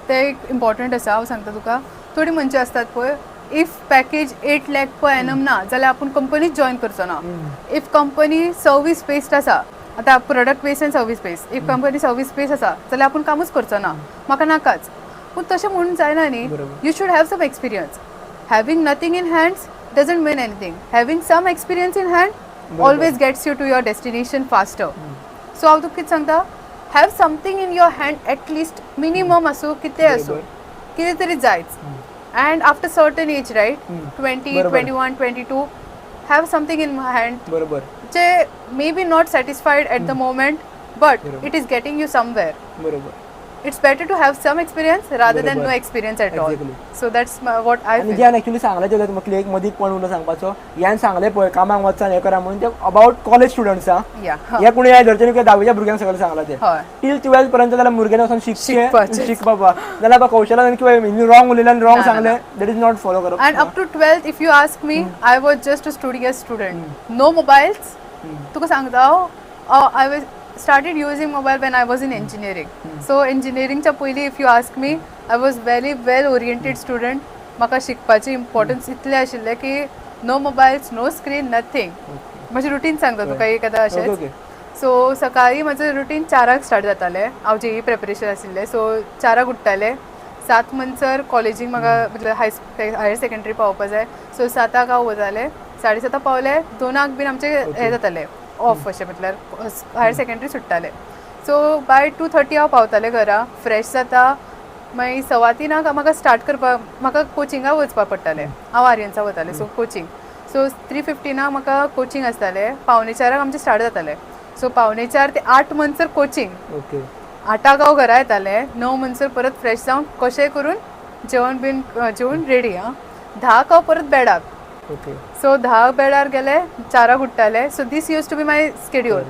ते एक इम्पॉर्टंट आसा. हांव सांगता तुका, थोडी मनशां असतात पळय, if package 8 lakh per annum ना जाल्यार आपूण कंपनीच जॉयन करचो ना. इफ कंपनी सर्वीस बेस्ड आसा, आतां product based end service based, if company service based आसा जाल्यार आपूण कामूच करचो ना, म्हाका नाकाच. पूण तशें म्हणून जायना न्ही. You should have some experience. Having nothing in hands doesn't mean anything. Having some experience in hand always gets you to your destination faster. So हांव तुका कितें सांगता, have something in your hand, at least minimum आसूं कितें आसूं, कितें तरी जायच. And after certain age, right, 20, 21, 22, have something in my hand, which maybe not satisfied at the moment, but it is getting you somewhere. It's better to have some experience rather than no experience at all. So that's what I feel. ज्यान actually सांगलें तें तुमकां एक मदीं पण उलो सांगपाचो, ह्यान सांगलें पळय कामाक वचून हें करा म्हणून, ते अबाउट कॉलेज स्टुडंट्स हे कोणी धरचे न्ही, 10वीच्या भुरग्यांक सगळें सांगलां तें. टील 12th पर्यंत जाल्यार भुरग्यांनी वचून शिक बाबा, जाल्यार बाबा कौशलान किंवा रॉंग उलयलें आनी रॉंग सांगलें, दॅट इज नॉट फॉलो करप. And up to 12th, if you ask me, I was just a studious student. No mobiles. तुका सांगता I was started using mobile when I was in engineering. So engineering च्या पयलीं if you ask me, I was very well oriented student. म्हाका शिकपाची importance इतलें आशिल्लें की no mobiles, no screen, nothing. म्हजें routine सांगता तुका एक आतां अशेंच. सो सकाळीं म्हजें रुटीन 4 स्टार्ट जातालें. हांव JEE प्रिपरेशन आशिल्लें, सो 4 उठ्ठालें. 7 म्हणसर कॉलेजीक म्हाका हायर सेकंडरी पावोवपा जाय, सो 7 हांव वतालें. 7:30 पावलें, 2 बी आमचें हें जातालें ऑफ, अशें म्हटल्यार हायर सेकंडरी सुट्टालें. सो बाय 2:30 हांव पावतालें घरा, फ्रेश जाता. मागीर 3:15 म्हाका स्टार्ट करपाक, म्हाका कोचिंगाक वचपाक पडटालें. हांव आर्यन्सा वतालें, सो कोचिंग. सो 3:15 म्हाका कोचिंग आसतालें. 3:45 आमचें स्टार्ट जातालें. सो 4:45 ते 8 म्हणसर कोचिंग. 8 हांव घरा येतालें. 9 म्हणसर परत फ्रेश जावन कशेंय करून जेवण बीन जेवून रेडी. 10 हांव परत बेडाक. सो 10 बेडार गेले, 4 उठ्ठालें. So this used to be my schedule.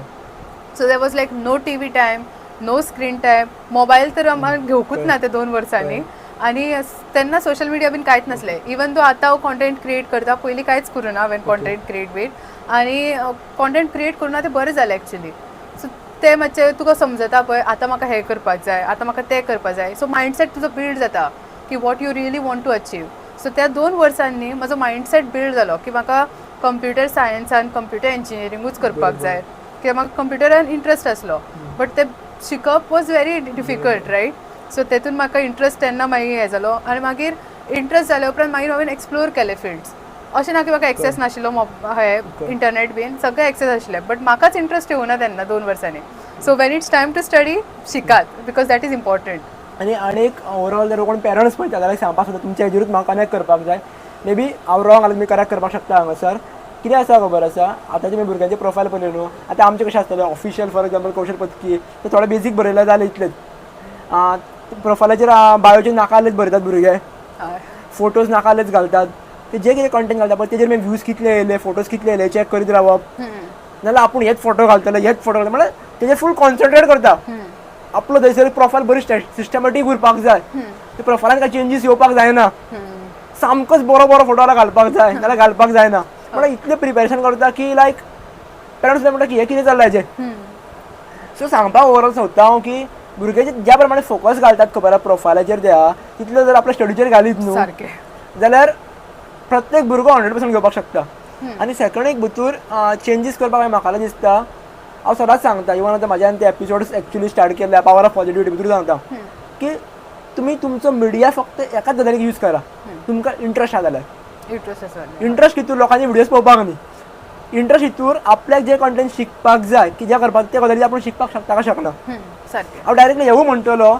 So there was like no TV time, no screen time. Mobile तर आम्हाला घेवकूच ना ते 2 वर्सांनी. आनी तेन्ना सोशल मिडिया बीन कांयच नासलें. इवन दो आतां हांव कॉन्टेंट क्रिएट करता, पयलीं कांयच करूना हांवें कॉन्टेंट क्रिएट बीन. आनी कॉन्टेंट क्रिएट करून तें बरें जालें एक्चुली. सो तें मातशें तुका समजता पळय, आतां म्हाका हें करपाक जाय, आतां म्हाका तें करपाक जाय. सो मायंडसेट तुजो बिल्ड जाता की what you really want to achieve. So त्या 2 वर्सांनी म्हजो मायंडसेट बिल्ड जालो की म्हाका कंप्युटर सायन्सान कंप्युटर इंजिनियरिंगूच करपाक जाय कित्याक म्हाका कंप्युटरान इंट्रस्ट आसलो बट ते शिकप was very difficult right so तेतून म्हाका इंट्रस्ट तेन्ना मागीर हें जालो आनी मागीर इंट्रस्ट जाल्या उपरांत मागीर हांवें एक्सप्लोर केले फिल्ड्स अशें ना की म्हाका एक्सेस नाशिल्लो हे इंटरनेट बीन सगळें एक्सेस आशिल्ले बट म्हाकाच इंट्रस्ट येवना तेन्ना 2 वर्सांनी so when it's time to study शिकात बिकॉज दॅट इज इम्पॉर्टंट आणि एक ओवरऑल जर कोण पेरंट्स पळयता जाल्यार सांगपाक सोदता तुमच्या हेजेरूच म्हाका कनेक्ट करपाक जाय मे बी हांव रॉंग आसल्यार तुमी करेक्ट करपाक शकता हांगासर कितें आसा खबर आसा आतां तुमी भुरग्यांचे प्रोफायल पळयले न्हू आतां आमचें कशें आसतलें ऑफिशियल फॉर एक्झाम्पल कौशल पत्की ते थोडे बेसीक बरयलें जालें इतलेंच प्रोफायलाचेर बायोचेर नाकालेच बरयतात भुरगे फोटोज नाकालेच घालतात ते जे कितें कंटेंट घालता पळय तेजेर मागीर व्ह्यूज कितले येयले फोटोज कितले येयले चॅक करीत रावप नाल्यार आपूण हेच फोटो घालतले हेच फोटो घालता म्हळ्यार तेजेर फूल कॉन्सन्ट्रेट करता आपलो थंयसर प्रोफायल बरी सिस्टमॅटीक उरपाक जाय ते प्रोफायलान काय चेंजीस येवपाक जायना सामकोच बरो बरो फोटो घालपाक जाय नाल्यार घालपाक जायना म्हळ्यार इतलें प्रिपेरेशन करता की लायक पेरंट्स म्हणटा की हें कितें चल्लां हेजें सो सांगपाक ओवरऑल सोदता हांव की भुरगे ज्या प्रमाणे फोकस घालतात खबर आहा प्रोफायलाचेर त्या तितलो जर आपल्या स्टडीचेर घालीत न्हू जाल्यार प्रत्येक भुरगो 100% घेवपाक शकता आनी सेकंड एक भितूर चेंजीस करपाक म्हाका दिसता हांव सदांच सांगता इवन आतां म्हाज्यान ते एपिसोड्स एक्चुली स्टार्ट केल्ले पावर ऑफ पॉझिटिव्हिटी भितूर सांगता की तुमी तुमचो मिडिया फक्त एकाच गजालीक यूज करा तुमकां इंट्रस्ट आसा जाल्यार इंट्रस्ट हितूर लोकांनी व्हिडियोज पळोवपाक न्ही इंट्रस्ट हितूर आपल्याक जे कंटेंट शिकपाक जाय की जे करपाक ते गजाली आपूण शिकपाक शकता काय शकना हांव डायरेक्टली हेवूय म्हणटलो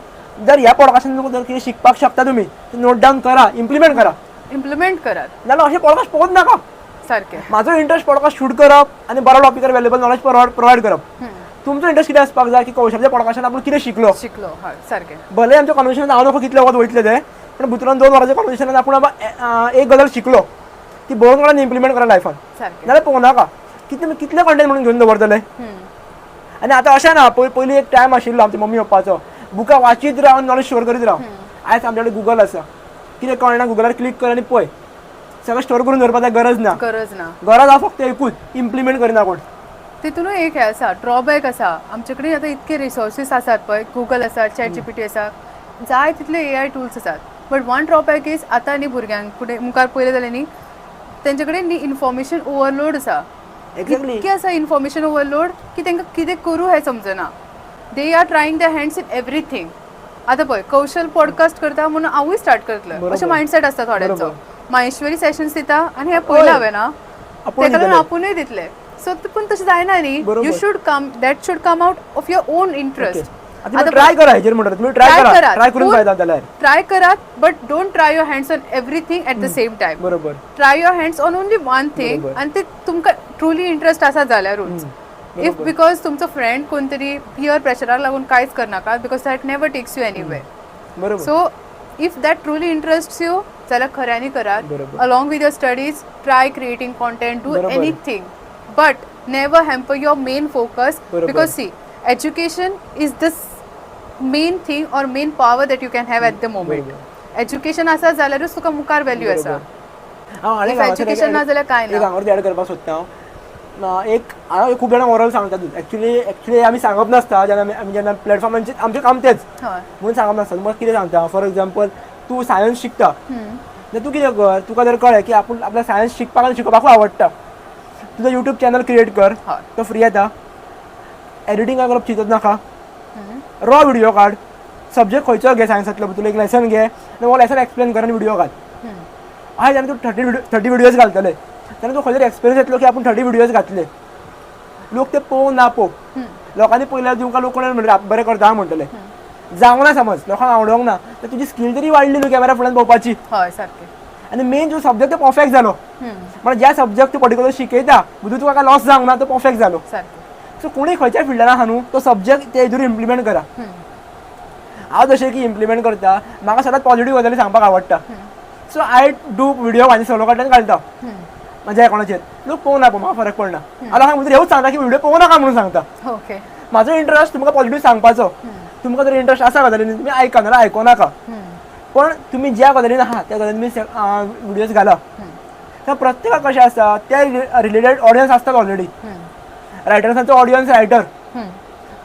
जर ह्या पॉडकास्टान जर कितें शिकपाक शकता तुमी नोट डावन करा इम्प्लिमेंट करात जाल्यार अशें पॉडकास्ट पळोवच नाका सारकें म्हाजो इंट्रस्ट पॉडकास्ट शूट करप आनी बरो टॉपिकार वेल्युएबल नॉलेज प्रोवायड करप तुमचो इंट्रस्ट कितें आसपाक जाय की कौशल्याच्या पॉडकास्टान आपूण कितें शिकलो हय सारकें भले आमच्या कॉन्वर्सेशन हांव नको कितले वगत वयतले ते पण भितून 2 वरांच्या कॉन्वर्सेशनान आपूण एक गजाल शिकलो ती भोवन वेळान इम्प्लिमेंट करा लायफान नाल्यार पळोवं नाका कितले कंटेंट म्हणून घेवन दवरतले आनी आतां अशें ना पयलीं एक टायम आशिल्लो आमच्या मम्मी पप्पाचो बुकां वाचीत राव आनी नॉलेज स्टोर करीत राव आयज आमचे कडेन गुगल आसा कितें कळना गुगलार क्लिक कर आनी पळय सगळें स्टोर करून दवरपाक गरज ना गरज हा फक्त एकूच इम्प्लिमेंट करिना कोण तितूनय एक हे आसा ड्रॉबॅक आसा आमचे कडेन आतां इतके रिसोर्सीस आसात पळय गुगल आसा चॅट जीपीटी आसा जाय तितले AI टूल्स आसात बट वन ड्रॉबॅक इज आतां न्ही भुरग्यांक फुडें मुखार पयलें जालें न्ही तेंचे कडेन न्ही इन्फॉर्मेशन ओवरलोड आसा इतकें आसा इन्फॉर्मेशन ओवरलोड की तांकां कितें करूं हें समजना they are trying their hands in everything आतां पळय कौशल पॉडकास्ट करता म्हणून हांवूय स्टार्ट करतलें अशें मायंडसेट आसता थोड्यांचो माहेश्वरी सेशन्स दिता आनी हें पयलें हांवें ना तेका लागून आपुणूय दितले सो पूण तशें जायना न्ही you should come that should come out of your on interest try करा हेजेर म्हणटा तुमी ट्राय करून फायदा जाल्यार ट्राय करात but don't try your hands on everything at the same time बरोबर try your hands on only one thing आनी ते तुमकां ट्रुली इंट्रस्ट आसा जाल्यारूच इफ बिकॉज तुमचो फ्रेंड कोण तरी पियर प्रेशराक लागून कांयच करनाका because that never takes you anywhere so if that truly interest you जाल्यार खऱ्यांनी करात along with your studies try creating content do anything but never hamper your main focus because see education is the main thing or main power that you can have at the moment education आसा जाल्यारूच तुका मुखार value आसा education ना जाल्यार कांय ना add करपाक सोदता हांव एक हांव खूब जाणां ओरल सांगता एक्चुली आमी सांगप नासता जेन्ना आमी जेन्ना प्लॅटफॉर्मांचेर आमचें काम तेच म्हणून सांगप नासता तुमकां कितें सांगता फॉर एक्झाम्पल तूं सायन्स शिकता जाल्यार तूं कितें कर तुका जर कळ्ळें की आपूण आपल्याक सायन्स शिकपाक आनी शिकोवपाकूय आवडटा तुजो यूट्यूब चॅनल क्रिएट कर तो फ्री येता एडिटींग करप चिंतत नाका रॉ व्हिडिओ काड सब्जेक्ट खंयचो घे सायन्सांतलो तुका एक लेसन घे आनी हो लेसन एक्सप्लेन कर आनी व्हिडिओ घाल हय जेन्ना तूं 30 व्हिडिओज घालतले तेन्ना तुका खंय एक्सपिरियन्स येतलो की आपूण 30 व्हिडिओज घातले लोक ते पळोवन ना पळोव लोकांनी पळयल्यार तुमकां लोक कोण म्हणटा बरें करता म्हणटले जावंक ना समज लोकांक आवडोंक ना तर तुजी स्कील तरी वाडली न्हू कॅमेरा फुड्यान पळोवपाची आनी मेन जो सब्जेक्ट तो परफेक्ट जालो म्हणजे ज्या सब्जेक्ट तूं पर्टिक्युलर शिकयता भितूर तुका काय लॉस जावंक ना तो परफेक्ट जालो सो कोणूय खंयच्याय फिल्डान आहा न्हू तो सब्जेक्ट ते हितूर इम्प्लिमेंट करा हांव जशें की इम्प्लिमेंट करता म्हाका सदांच पॉझिटिव्ह गजाली सांगपाक आवडटा सो आय डू व्हिडिओ म्हाजे सोलो कंटेंट घालता म्हाज्या एकाउंटाचेर लोक पळोवं ना म्हाका फरक पडना हांव लोकांक भितर हेवूच सांगता की व्हिडिओ पळोवं नाका म्हणून सांगता म्हाजो इंट्रस्ट तुमकां पॉझिटिव्ह सांगपाचो तुमकां जर इंट्रस्ट आसा गजालीन तुमी आयका नाल्यार आयको नाका पण तुमी ज्या गजालीन आहा त्या गजालीन तुमी व्हिडिओज घाला त्या प्रत्येकाक कशें आसा त्या रिलेटेड ऑडियन्स आसतात ऑलरेडी रायटर्सांचो ऑडियन्स रायटर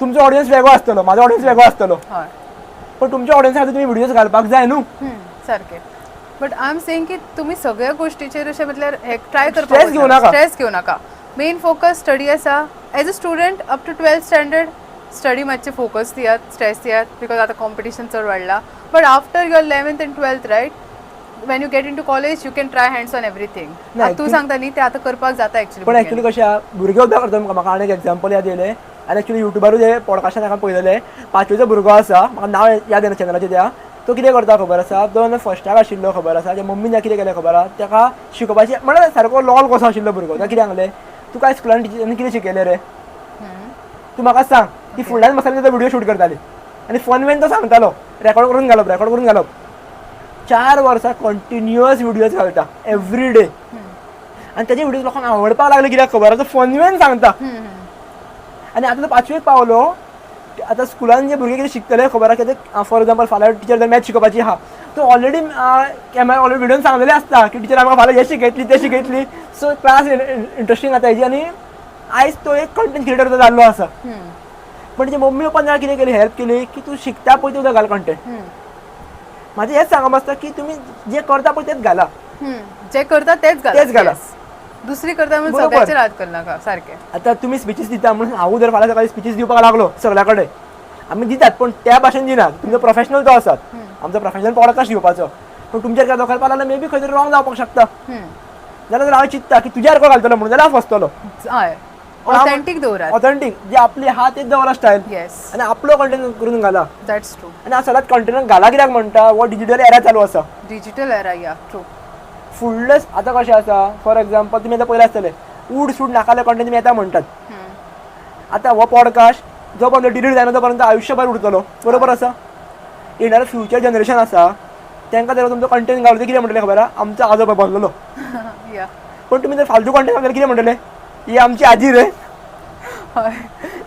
तुमचो ऑडियन्स वेगळो आसतलो म्हाजो ऑडियन्स वेगळो आसतलो पण तुमच्या ऑडियन्सा खातीर तुमी व्हिडिओज घालपाक जाय न्हू सारकें बट आय एम सेइंग की तुम्ही सगळ्या गोष्टीचेर अशें म्हटल्यार ट्राय करपाक Stress घेवं नाका. स्ट्रेस घेवं नाका. मेन फोकस स्टडी आसा. As a student up to 12th standard study मातशें फोकस दियात, स्ट्रेस दियात, बिकॉज आतां कॉम्पिटिशन चड वाडला. But after your 11th and 12th right, when you get into college you can try hands on everything. तूं actually- सांगता न्ही ते आतां करपाक जाता पण एक्चुअली. एक्चुअली कशें आहा भुरगे सुद्दां करता. म्हाका आनी एक एग्जांपल याद येयलें आनी एक्चुअली युट्यूबारूच हे पॉडकास्टान हांवें पळयलेलें. 5वेचो भुरगो आसा, म्हाका नांव याद येना चॅनलाचें त्या. तो कितें करता खबर आसा, तो जेन्ना फर्स्टाक आशिल्लो खबर आसा, त्या मम्मीन कितें केलें खबर आहा, ताका शिकोवपाची म्हणजे सारको लॉल कसो आशिल्लो भुरगो. ताका कितें सांगलें, तुका आयज स्कुलान टिचरीन कितें शिकयलें रे, तूं म्हाका सांग. ती फुडल्यान बसताली तो व्हिडिओ शूट करताली आनी फन वेन तो सांगतालो, रेकॉर्ड करून घालप. 4 वर्सां कंटिन्युअस व्हिडिओज घालता एवरी डे. आनी तेजे व्हिडिओज लोकांक आवडपाक लागले. कित्याक खबर आसा, फन वेन सांगता. आनी आतां तो 5वेक पावलो. आतां स्कुलान जे भुरगे कितें शिकतले खबर आसा, कितें फॉर एक्झाम्पल फाल्यां टिचर जर मॅथ शिकोवपाची आहा, तो ऑलरेडी ऑलरेडी व्हिडिओन सांगलेलें आसता की टिचर आमकां फाल्यां हे शिकयतली ते शिकयतली. सो क्लास इंट्रस्टींग जाता हेजी. आनी आयज तो एक कंटेंट क्रिएटर जाल्लो आसा. पण तेजे मम्मी पप्पान कितें केली, हेल्प केली की तूं शिकता पळय तें घाल कंटेंट. म्हाजें हेंच सांगप आसता की तुमी जे करता पळय तेंच घाला. जे करता तेच तेच घाला. दुसरी करता म्हणून बरोबर. सगळ्याचेर हात करनाका. सारकें. आतां तुमी स्पिचीस दिता म्हणून हांव जर फाल्यां सकाळीं स्पिचीस दिवपाक लागलो सगळ्या कडेन, आमी दितात पण त्या भाशेन दिनात. तुमचो प्रोफेशनल तो आसात, आमचो प्रोफेशनल पॉडकास्ट घेवपाचो. पण तुमचेर काय दोखालपा लागल्यार मे बी खंय तरी रॉंग जावपाक शकता. जाल्यार हांव चिंतता की तुज्या सारको घालतलो म्हणून जाल्यार हांव फसतलो. हय, ऑथेंटीक दवरात. ऑथेंटीक जे आपली आहा तेच दवरा स्टायल. येस, आनी आपलो कंटेंट करून घाला. That's true. आनी हांव सदांच कंटेंट घाला कित्याक म्हणटा, हो डिजिटल एरा चालू आसा. डिजिटल एरा, या ट्रू. फुडलेच आतां कशें आसा, फॉर एक्झाम्पल तुमी आतां पयलें आसतलें उड सूड नाकाले कंटेंट तुमी येता म्हणटात. आतां हो पॉडकास्ट जो पर्यंत डिलीट जायना तो पर्यंत आयुश्यभर उरतलो. बरोबर आसा. येणारं फ्युचर जनरेशन आसा तांकां जर तुमचो कंटेंट घालून कितें म्हणटलें खबर आहा, आमचो आजोबा बोल्लो. या, पण तुमी जर फालतू कंटेंट घातलें कितें म्हणटलें, ही आमची आजी रे. हय.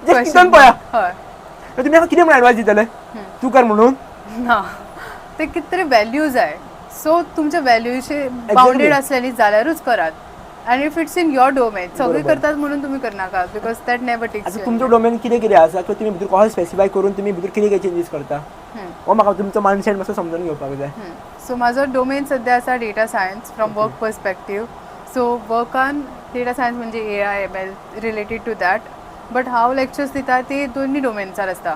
जे चिंतून पळया, हय. तुमी म्हाका कितें म्हणून एडवायस दितले, तूं कर म्हणून. ना, ते कितें तरी व्हॅल्यूज आहे. सो तुमच्या व्हॅल्यूचे बाउंडेड असल्यानी जाल्यारूच करात. And if it's in your domain, सगळी करतात म्हणून तुम्ही करनाका, बिकॉज दॅट नेवर टेक्स. आतां तुमचो डोमेन कितें कितें आसा किंवा तुमी भितर कसो स्पेसिफाय करून तुमी भितर कितें कितें चेंजीस करता, हो म्हाका तुमचो मायंडसेट मातसो समजून घेवपाक जाय. सो म्हाजो डोमेन सध्या आसा data science from work perspective. So वर्कान डेटा सायन्स म्हणजे AI ML related to that. But हांव लेक्चर्स दिता ते दोन्ही डोमेन्सार आसता,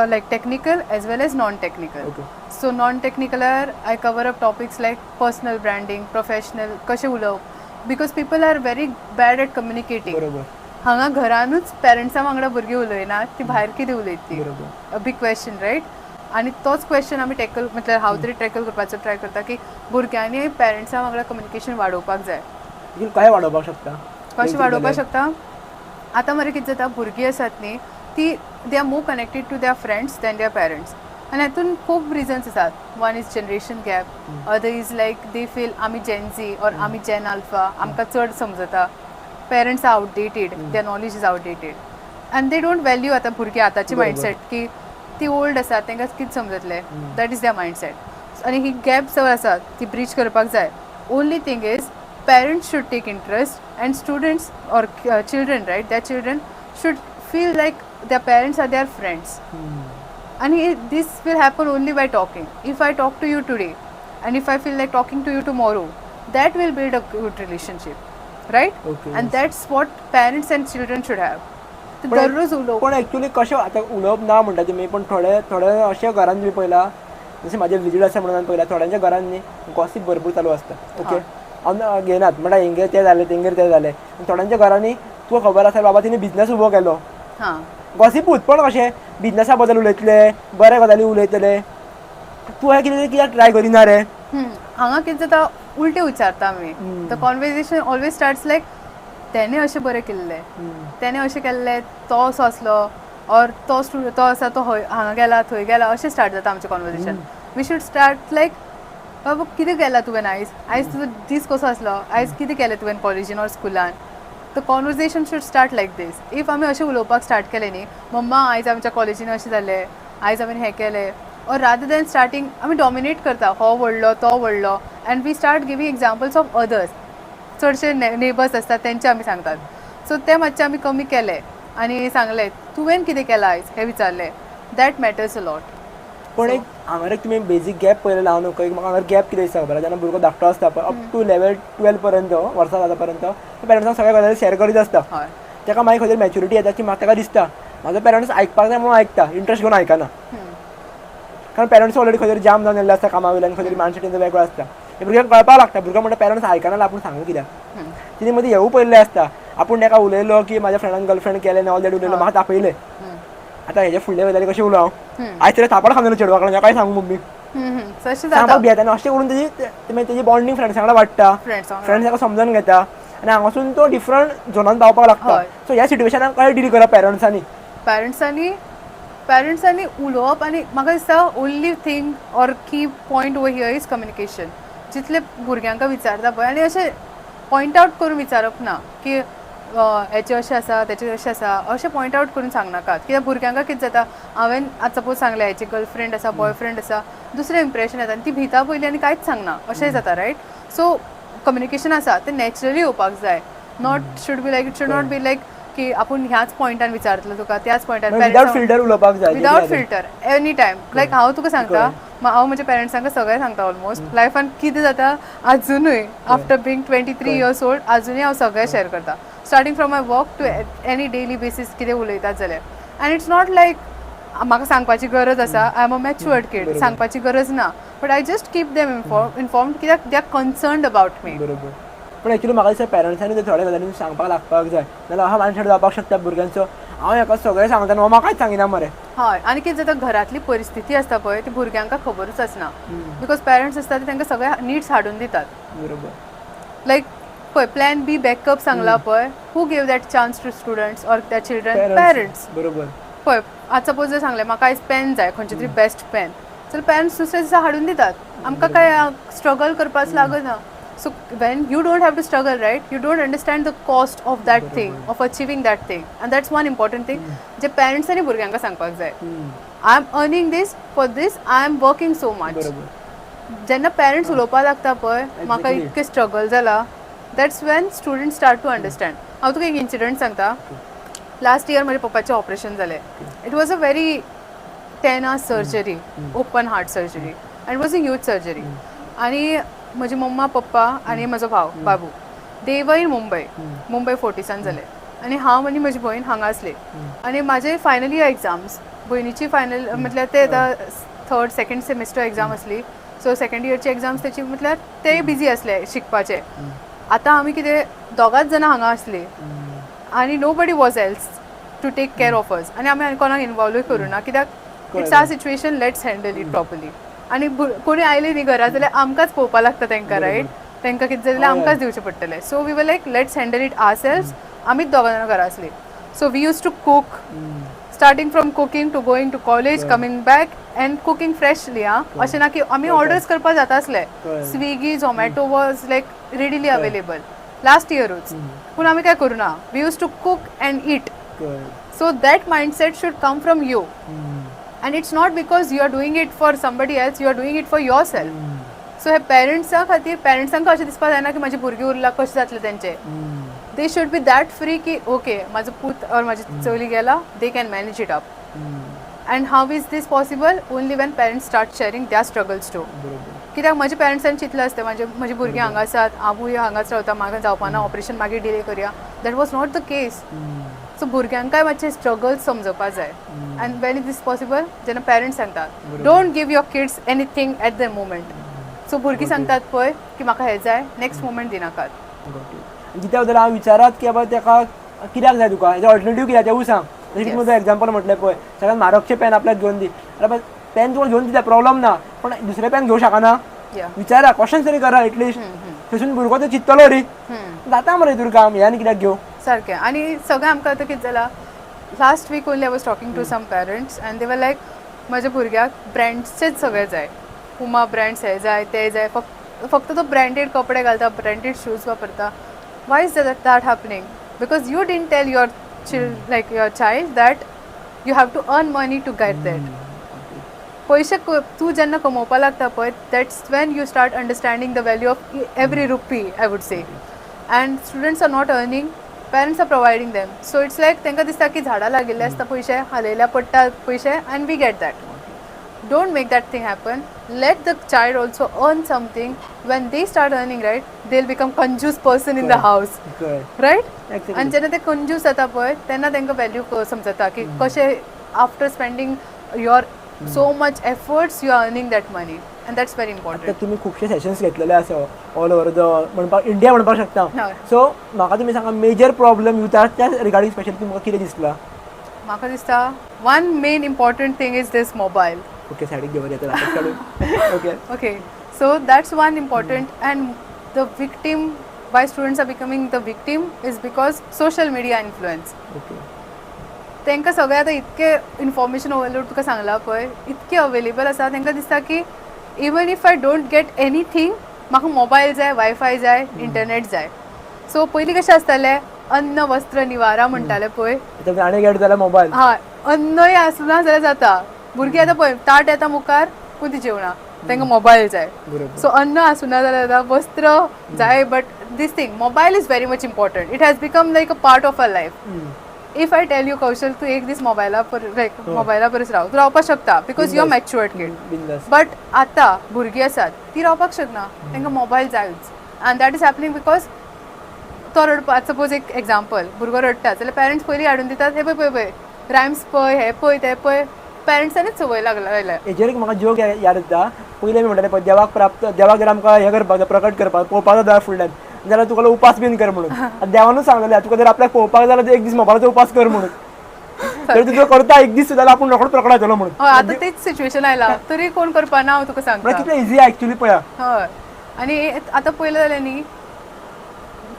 like technical as well as non technical. So non टेक्निकलार I cover up topics like personal branding, professional कशें उलोवप, because people are very bad at communicating. बरोबर. हांगा घरानूच पेरंट्सां वांगडा भुरगीं उलयनात, ती भायर कितें उलयतली. बरोबर. A big question, right. आनी तोच क्वेश्चन आमी टॅकल, म्हटल्यार हांव तरी टॅकल करपाचो ट्राय करता की भुरग्यांनी पेरंट्सां वांगडा कम्युनिकेशन वाडोवपाक जाय. काय वाडोवपाक शकता, कशें वाडोवपाक शकता. आतां मरे कितें जाता, भुरगीं आसात न्ही ती they are more connected to their parents than their parents. आनी हातून खूब रिजन्स आसात. One is generation gap, other is like they feel आमी जेनझी ऑर आमी जेन अल्फा, आमकां चड समजता. Parents are outdated, their knowledge is outdated and they don't value. आतां भुरगीं आतांची मायंडसेट की ती ओल्ड आसा, तांकां कितें समजतलें, दॅट इज देयर मायंडसेट. आनी ही गॅप जो आसा ती ब्रीच करपाक जाय. Only thing is parents should take interest and students or children, right, their children should feel like their parents are their friends. And this will happen only by talking. If I talk to you today and if I feel like talking to you tomorrow, that will build a good relationship, right? Okay, and that's what parents and children should have. दररोज उलोवप. पण actually कशें आतां उलोवप ना म्हणटा तुमी, पण थोडे थोडे अशे घरान बी पळयला, जशें म्हाजे विजीट आसा म्हणून पळयला, थोड्यांच्या घरान न्ही गॉसिप भरपूर चालू आसता. ओके, हांव घेनात म्हणटा हेंगेर तें जालें तेंगेर तें जालें. थोड्यांच्या घरांनी तुका खबर आसा बाबा तिणें बिझनस उबो केलो, गॉसिपूच, पण कशें बिझनसा बद्दल उलयतले, बऱ्या गजाली उलयतले. तूं हें कितें कित्याक ट्राय करिना रे. हांगा कितें जाता, उलटें विचारता आमी. द कॉन्वर्सेशन ऑलवेज स्टार्ट्स लायक तेणे अशें बरें केल्लें, तेणे अशें केल्लें, तो असो आसलो, और तो आसा तो हांगा गेला थंय गेला, अशें स्टार्ट जाता आमचें कॉन्वर्सेशन. वी शूड स्टार्ट लायक बाबा कितें केलां तुवें आयज तुजो दीस कसो आसलो, आयज कितें केलें तुवें कॉलेजीन ऑर स्कुलान. The conversation should start like this. If आमी अशें उलोवपाक स्टार्ट केलें न्ही, मम्मा आयज आमच्या कॉलेजीन अशें जालें, आयज हांवें हें केलें, और रादर दॅन स्टार्टींग आमी डॉमिनेट करता, हो व्हडलो तो व्हडलो, and we start giving examples of others. चडशे नेबर्स आसतात तेंचे आमी सांगतात. सो ते मातशें आमी कमी केलें आनी सांगलें तुवें कितें केलां आयज हें विचारलें. That matters a lot. पण एक हांगर एक तुमी बेजीक गॅप पयलें लावं न्हू एक म्हाका हांगर गॅप कितें दिसता खबर जेन्ना भुरगो धाकटो आसता पळय अप टू 11-12 पर्यंत वर्सां जाता पर्यंत पेरंट्सांक सगळ्या गजाली शेअर करीत आसता हय ताका मागीर खंय तरी मॅच्युरिटी येता की म्हाका ताका दिसता म्हाजो पेरंट्स आयकपाक जाय म्हणून आयकता इंट्रस्ट घेवन आयकना कारण पेरंट्स ऑलरेडी खंय तरी जाम जावन येल्ले आसता कामा वयल्यान खंय तरी मानसिक तेंचो वेगळो आसता हे भुरग्यांक कळपाक लागता भुरगो म्हणटा पेरंट्स आयकना आपूण सांगू कित्याक तिने मदीं हेवूय पयल्लें आसता आपूण ताका उलयलो की म्हाज्या फ्रेंडान गर्लफ्रेंड केलें ऑल दॅट उलयलो म्हाका तापयलें आतां हेजे फुडले गजाली कशें उलोवं हांव आयज तरी थापड खावन चेडवाक लागून काय सांगू मम्मी तशें सांगपाक भियेता आनी अशें करून तेजी बॉन्डिंग फ्रेंड्सां वांगडा वाडटा फ्रेंड्स फ्रेंड्स ताका समजून घेता आनी हांगासून तो डिफरंट झोनान पावपाक लागता हय. सो ह्या सिट्युएशनाक कशें डील करप पेरंट्सांनी पेरंट्सांनी उलोवप आनी म्हाका दिसता ओन्ली थिंग ऑर की point over here is communication जितले भुरग्यांक विचारता पळय आनी अशें पॉयंट आवट करून विचारप ना की हेचें अशें आसा तेचें अशें आसा अशें पॉयंट आवट करून सांगनाकात कित्याक भुरग्यांक कितें जाता हांवें आतां सपोज सांगलें हेची गर्लफ्रेंड आसा बॉयफ्रेंड आसा दुसरें इम्प्रेशन येता आनी ती भिता पयलीं आनी कांयच सांगना अशें जाता रायट सो कम्युनिकेशन आसा तें नॅचरली येवपाक जाय not should be like it should not be like की आपूण ह्याच पॉयंटान विचारतलो तुका त्याच पॉयंटान विदाउट फिल्टर उलोवपाक जाय without filter any time like हांव तुका सांगता हांव म्हज्या पेरंट्सांक सगळें सांगता ऑलमोस्ट लायफान कितें जाता आजुनूय आफ्टर बींग 23 इयर्स ओल्ड आजुनूय हांव सगळें शेअर करता starting from my work to any daily basis कितें उलयतात जाल्यार आनी इट्स नॉट लायक म्हाका सांगपाची गरज आसा I am a matured kid सांगपाची गरज ना but I just keep them informed कित्याक they are concerned about me बरोबर पण एक्चुअली म्हाका दिसता पेरंट्सांनी ते थोड्या गजालींनी सांगपाक लागपाक जाय नाल्यार हा मानशेड जावपाक शकता भुरग्यांचो हांव हेका सगळें सांगता न्हू म्हाका कांयच सांगिना मरे हय आनी कितें जाता घरांतली परिस्थिती आसता पळय ती भुरग्यांक खबरूच आसना बिकॉज पेरंट्स आसता ते तांकां सगळे नीड्स हाडून दितात बरोबर लायक पळय प्लॅन बी बॅकअप सांगला पळय who gave that chance to students or त्या चिल्ड्रन पेरंट्स बरोबर पळय आतां सपोज जर सांगलें म्हाका आयज पेन जाय खंयचे तरी बेस्ट पेन जाल्यार पेरंट्स दुसऱ्या दिसा हाडून दितात आमकां काय स्ट्रगल करपाक लागना so when you don't have to struggle right you don't understand the cost of that thing of achieving that thing and that's one important thing जे पेरंट्सांनी भुरग्यांक सांगपाक जाय I am earning this for this I am working so much जेन्ना parents उलोवपाक लागता पळय म्हाका इतकें स्ट्रगल जाला that's when student start to understand हांव तुका एक इन्सिडंट सांगता लास्ट इयर म्हज्या पप्पाचें ऑपरेशन जालें it was a very 10 hours surgery open heart surgery and it was a huge surgery आनी म्हजी मम्मा पप्पा आनी म्हजो भाव बाबू दे वर इन मुंबय फोर्टिसान जाले आनी हांव आनी म्हजी भयण हांगा आसली आनी म्हाजे फायनल इयर एग्जाम्स भयणीची फायनल म्हटल्यार ते थर्ड सेकंड सेमिस्टर एग्जाम आसली सो सेकंड इयरची एग्जाम्स तेची म्हटल्यार ते बिजी आसले शिकपाचे आतां आमी कितें दोगांच जाणां हांगा आसली आनी nobody was else to take care of us आनी आमी कोणाक इनवॉल्वूय करूना कित्याक it's our situation let's handle it properly आनी कोणी आयले न्ही घरा जाल्यार आमकांच पळोवपाक लागता तांकां रायट तांकां कितें जाल्यार आमकांच दिवचें पडटलें so we were like let's handle it ourselves आमीच दोगां जाणां घरा आसली so we used to cook starting from cooking to going to college coming back and cooking freshly अशें ना की आमी ऑर्डर्स करपाक जाता आसले Swiggy Zomato was like readily available last इयरूच पूण आमी काय करूना we used to cook and eat so that mindset should come from you and it's not because you are doing it for somebody else you are doing it for yourself so हे पेरंट्सां खातीर पेरंट्सांक अशें दिसपाक जायना की म्हाजी भुरगीं उरला कशें जातलें तेंचे they should be that free की ओके म्हाजो पूत और म्हाजी चली गेला they can manage it up and how is this possible only when parents start sharing the struggles to कित्याक म्हज्या पेरंट्सांनी चिंतलें आसतें म्हजी भुरगीं हांगा आसात हांवूय हांगाच रावता म्हाका जावपाना ऑपरेशन मागीर डिले करया that was not the case so भुरग्यांकाय मातशे स्ट्रगल्स समजोवपा जाय and when is this possible जेन्ना पेरंट्स सांगतात don't give your kids anything at the moment so भुरगीं सांगतात पळय की म्हाका हें जाय नेक्स्ट मोमेंट दिनाकात कित्याक जाल्यार हांव विचारात की बाबा ताका कित्याक जाय तुका हेजे ऑल्टरनेटीव कित्याक तेवूय सांग जशें की तुका एग्जाम्पल म्हटलें पळय सगळ्यात म्हारगचें पेन आपल्याक घेवन दी पेन तुका घेवन दिता प्रॉब्लम ना पण दुसरें पेन घेवं शकना विचारा क्वेश्चन तरी करा एटलिस्ट थंयसून भुरगो तो चिंततलो रे जाता मरे तुका काम हे आनी कित्याक घेवं सारकें आनी सगळें आमकां आतां कितें जाला last week only I was talking to some parents and they were like म्हज्या भुरग्याक ब्रँड्सचेच सगळें जाय पुमा ब्रँड्स हे जाय ते जाय फक्त तो ब्रँडेड कपडे घालता ब्रँडेड शूज वापरता why is that happening because you didn't tell your child that you have to earn money to get that पयशे तूं जेन्ना कमोवपाक लागता पळय that's when you start understanding the value of every rupee I would say and students are not earning parents are providing them so it's like तांकां दिसता की झाडां लागिल्ले आसता पयशे हालयल्या पडटा पयशे and we get that don't make that thing happen. Let the child also earn something. When they start earning, right, they'll become conjuice person in the house, right? Exactly. आणि जेन्ना ते कंज्यूस जाता पळय तेन्ना तांकां व्हॅल्यू समजता की कशें after spending your so much efforts you are earning that money and that's very आता इम्पॉर्टंट. तुम्ही खूपशे सेशन्स घेतलेले आसा ऑल ओव्हर द म्हणपाक इंडिया म्हणपाक शकता. हय. सो म्हाका तुमी सांगा मेजर प्रॉब्लेम युथाच्या रिगार्डींग स्पेशली तुमकां कितें दिसला? म्हाका दिसता one main important thing is this mobile. Okay सायडीक घेवन येता हाताक काडून. Okay Okay, so that's one important, and the victim, why students are becoming the victim is because social media influence. Okay तांकां सगळें आतां इतके इन्फॉर्मेशन ओवरलोड तुका सांगला पळय इतके अवेलेबल आसा तांकां दिसता की even if I don't get anything म्हाका मोबायल जाय, वायफाय जाय, इंटरनेट जाय. सो पयलीं कशें आसतालें अन्न वस्त्र निवारा म्हणटाले पळय. आतां गाणे गेट जाल्यार मोबायल. हय, अन्नय आसना जाल्यार जाता. भुरगीं आतां पळय ताट येता मुखार पूण ती जेवणा तांकां मोबायल जाय. बरोबर. सो अन्न आसना जाल्यार जाता, वस्त्र जाय, but this thing mobile is very much important. It has become like a part of our life. If I tell you Kaushal तू एक दीस मोबायला परस राव, तू रावपाक शकता because you are matured kid. बिंदास. बट आतां भुरगीं आसात ती रावपाक शकना, तांकां मोबायल जायच. And that is happening because तो रडपा सपोज एक एग्जाम्पल भुरगो रडटा जाल्यार पेरंट्स पयलीं हाडून दितात हे पळय पळय पळय रायम्स पळय, हे पळय ते पळय. पेरंट्सांनीच संवय लागल्या. हेजेर एक म्हाका जोक याद येता. पयलीं आमी म्हणटाले पळय देवाक जर आमकां हें करपाक जाय, प्रकट करपाक पळोवपाक जाय फुडल्यान जाल्यार तुका उपास बीन कर म्हणून. आतां देवानूच सांगलेलें तुका जर आपल्याक पळोवपाक जाय जाल्यार एक दीस मोबायलाचो उपास कर म्हणून. जर तुजो करता एक दीस जाल्यार आपूण रोखडो प्रकट जातलो म्हणून. हय, आतां तेच सिच्युएशन आयला तरी कोण करपाना हांव तुका सांगता. कितलें इजी एक्चुअली पळया. हय, आनी आतां पयलें जालें न्ही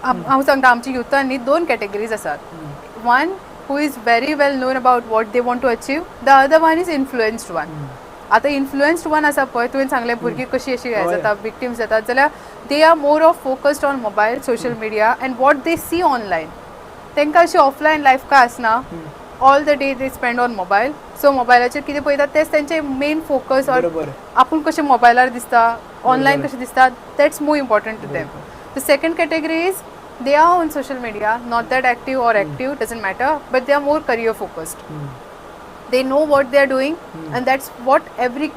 हांव सांगता आमच्या युथान न्ही दोन कॅटेगरीज आसात. One who is very well known about what they want to achieve, the other one is influenced one. आतां इन्फ्लुएन्स्ड वन आसा पळय तुवें सांगलें भुरगीं कशी अशी हें जाता विक्टिम्स जातात जाल्यार they are more of focused on mobile, social media and what they see online. तांकां अशी ऑफलायन लायफ काय आसना. All the day they spend on mobile. So मोबायलाचेर कितें पळयतात तेच तेंचे मेन फोकस. ऑर आपूण कशें मोबायलार दिसता, ऑनलायन कशें दिसता, that's more important to them. The second category is they are on social media, not that active or active, doesn't matter, but they are more career focused. They know what they are doing, and that's what every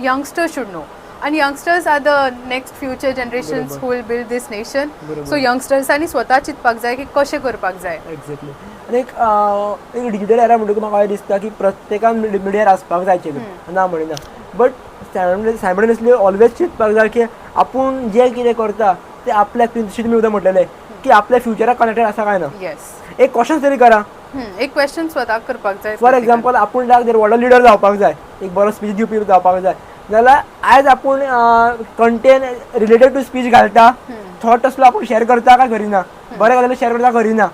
youngster should know. And youngsters are the next future generations who will build this nation. So youngsters आणि स्वता चिंतपाक जाय की कशें करपाक जाय. Exactly. आनी एक डिजिटल एरा म्हणटकूच म्हाका दिसता की प्रत्येकान मिडियार आसपाक जायचें ना म्हणिना, बट सायमल्टेनियसली ऑलवेज चिंतपाक जाय की आपूण जें कितें करता ते आपल्याक तुमी उदक म्हटलेलें की आपल्या फ्युचराक कनेक्टेड आसा काय ना. येस, एक क्वेश्चन तरी करा. एक क्वेश्चन स्वताक करपाक जाय. फॉर एक्झाम्पल आपूण जर व्हडलो लिडर जावपाक जाय, एक बरो स्पीच दिवपी जावपाक जाय जाल्यार आयज आपूण कंटेंट रिलेटेड टू स्पीच घालता, थॉट असलो आपूण शेअर करता काय करिना, बरें गजाली शेअर करता करिना.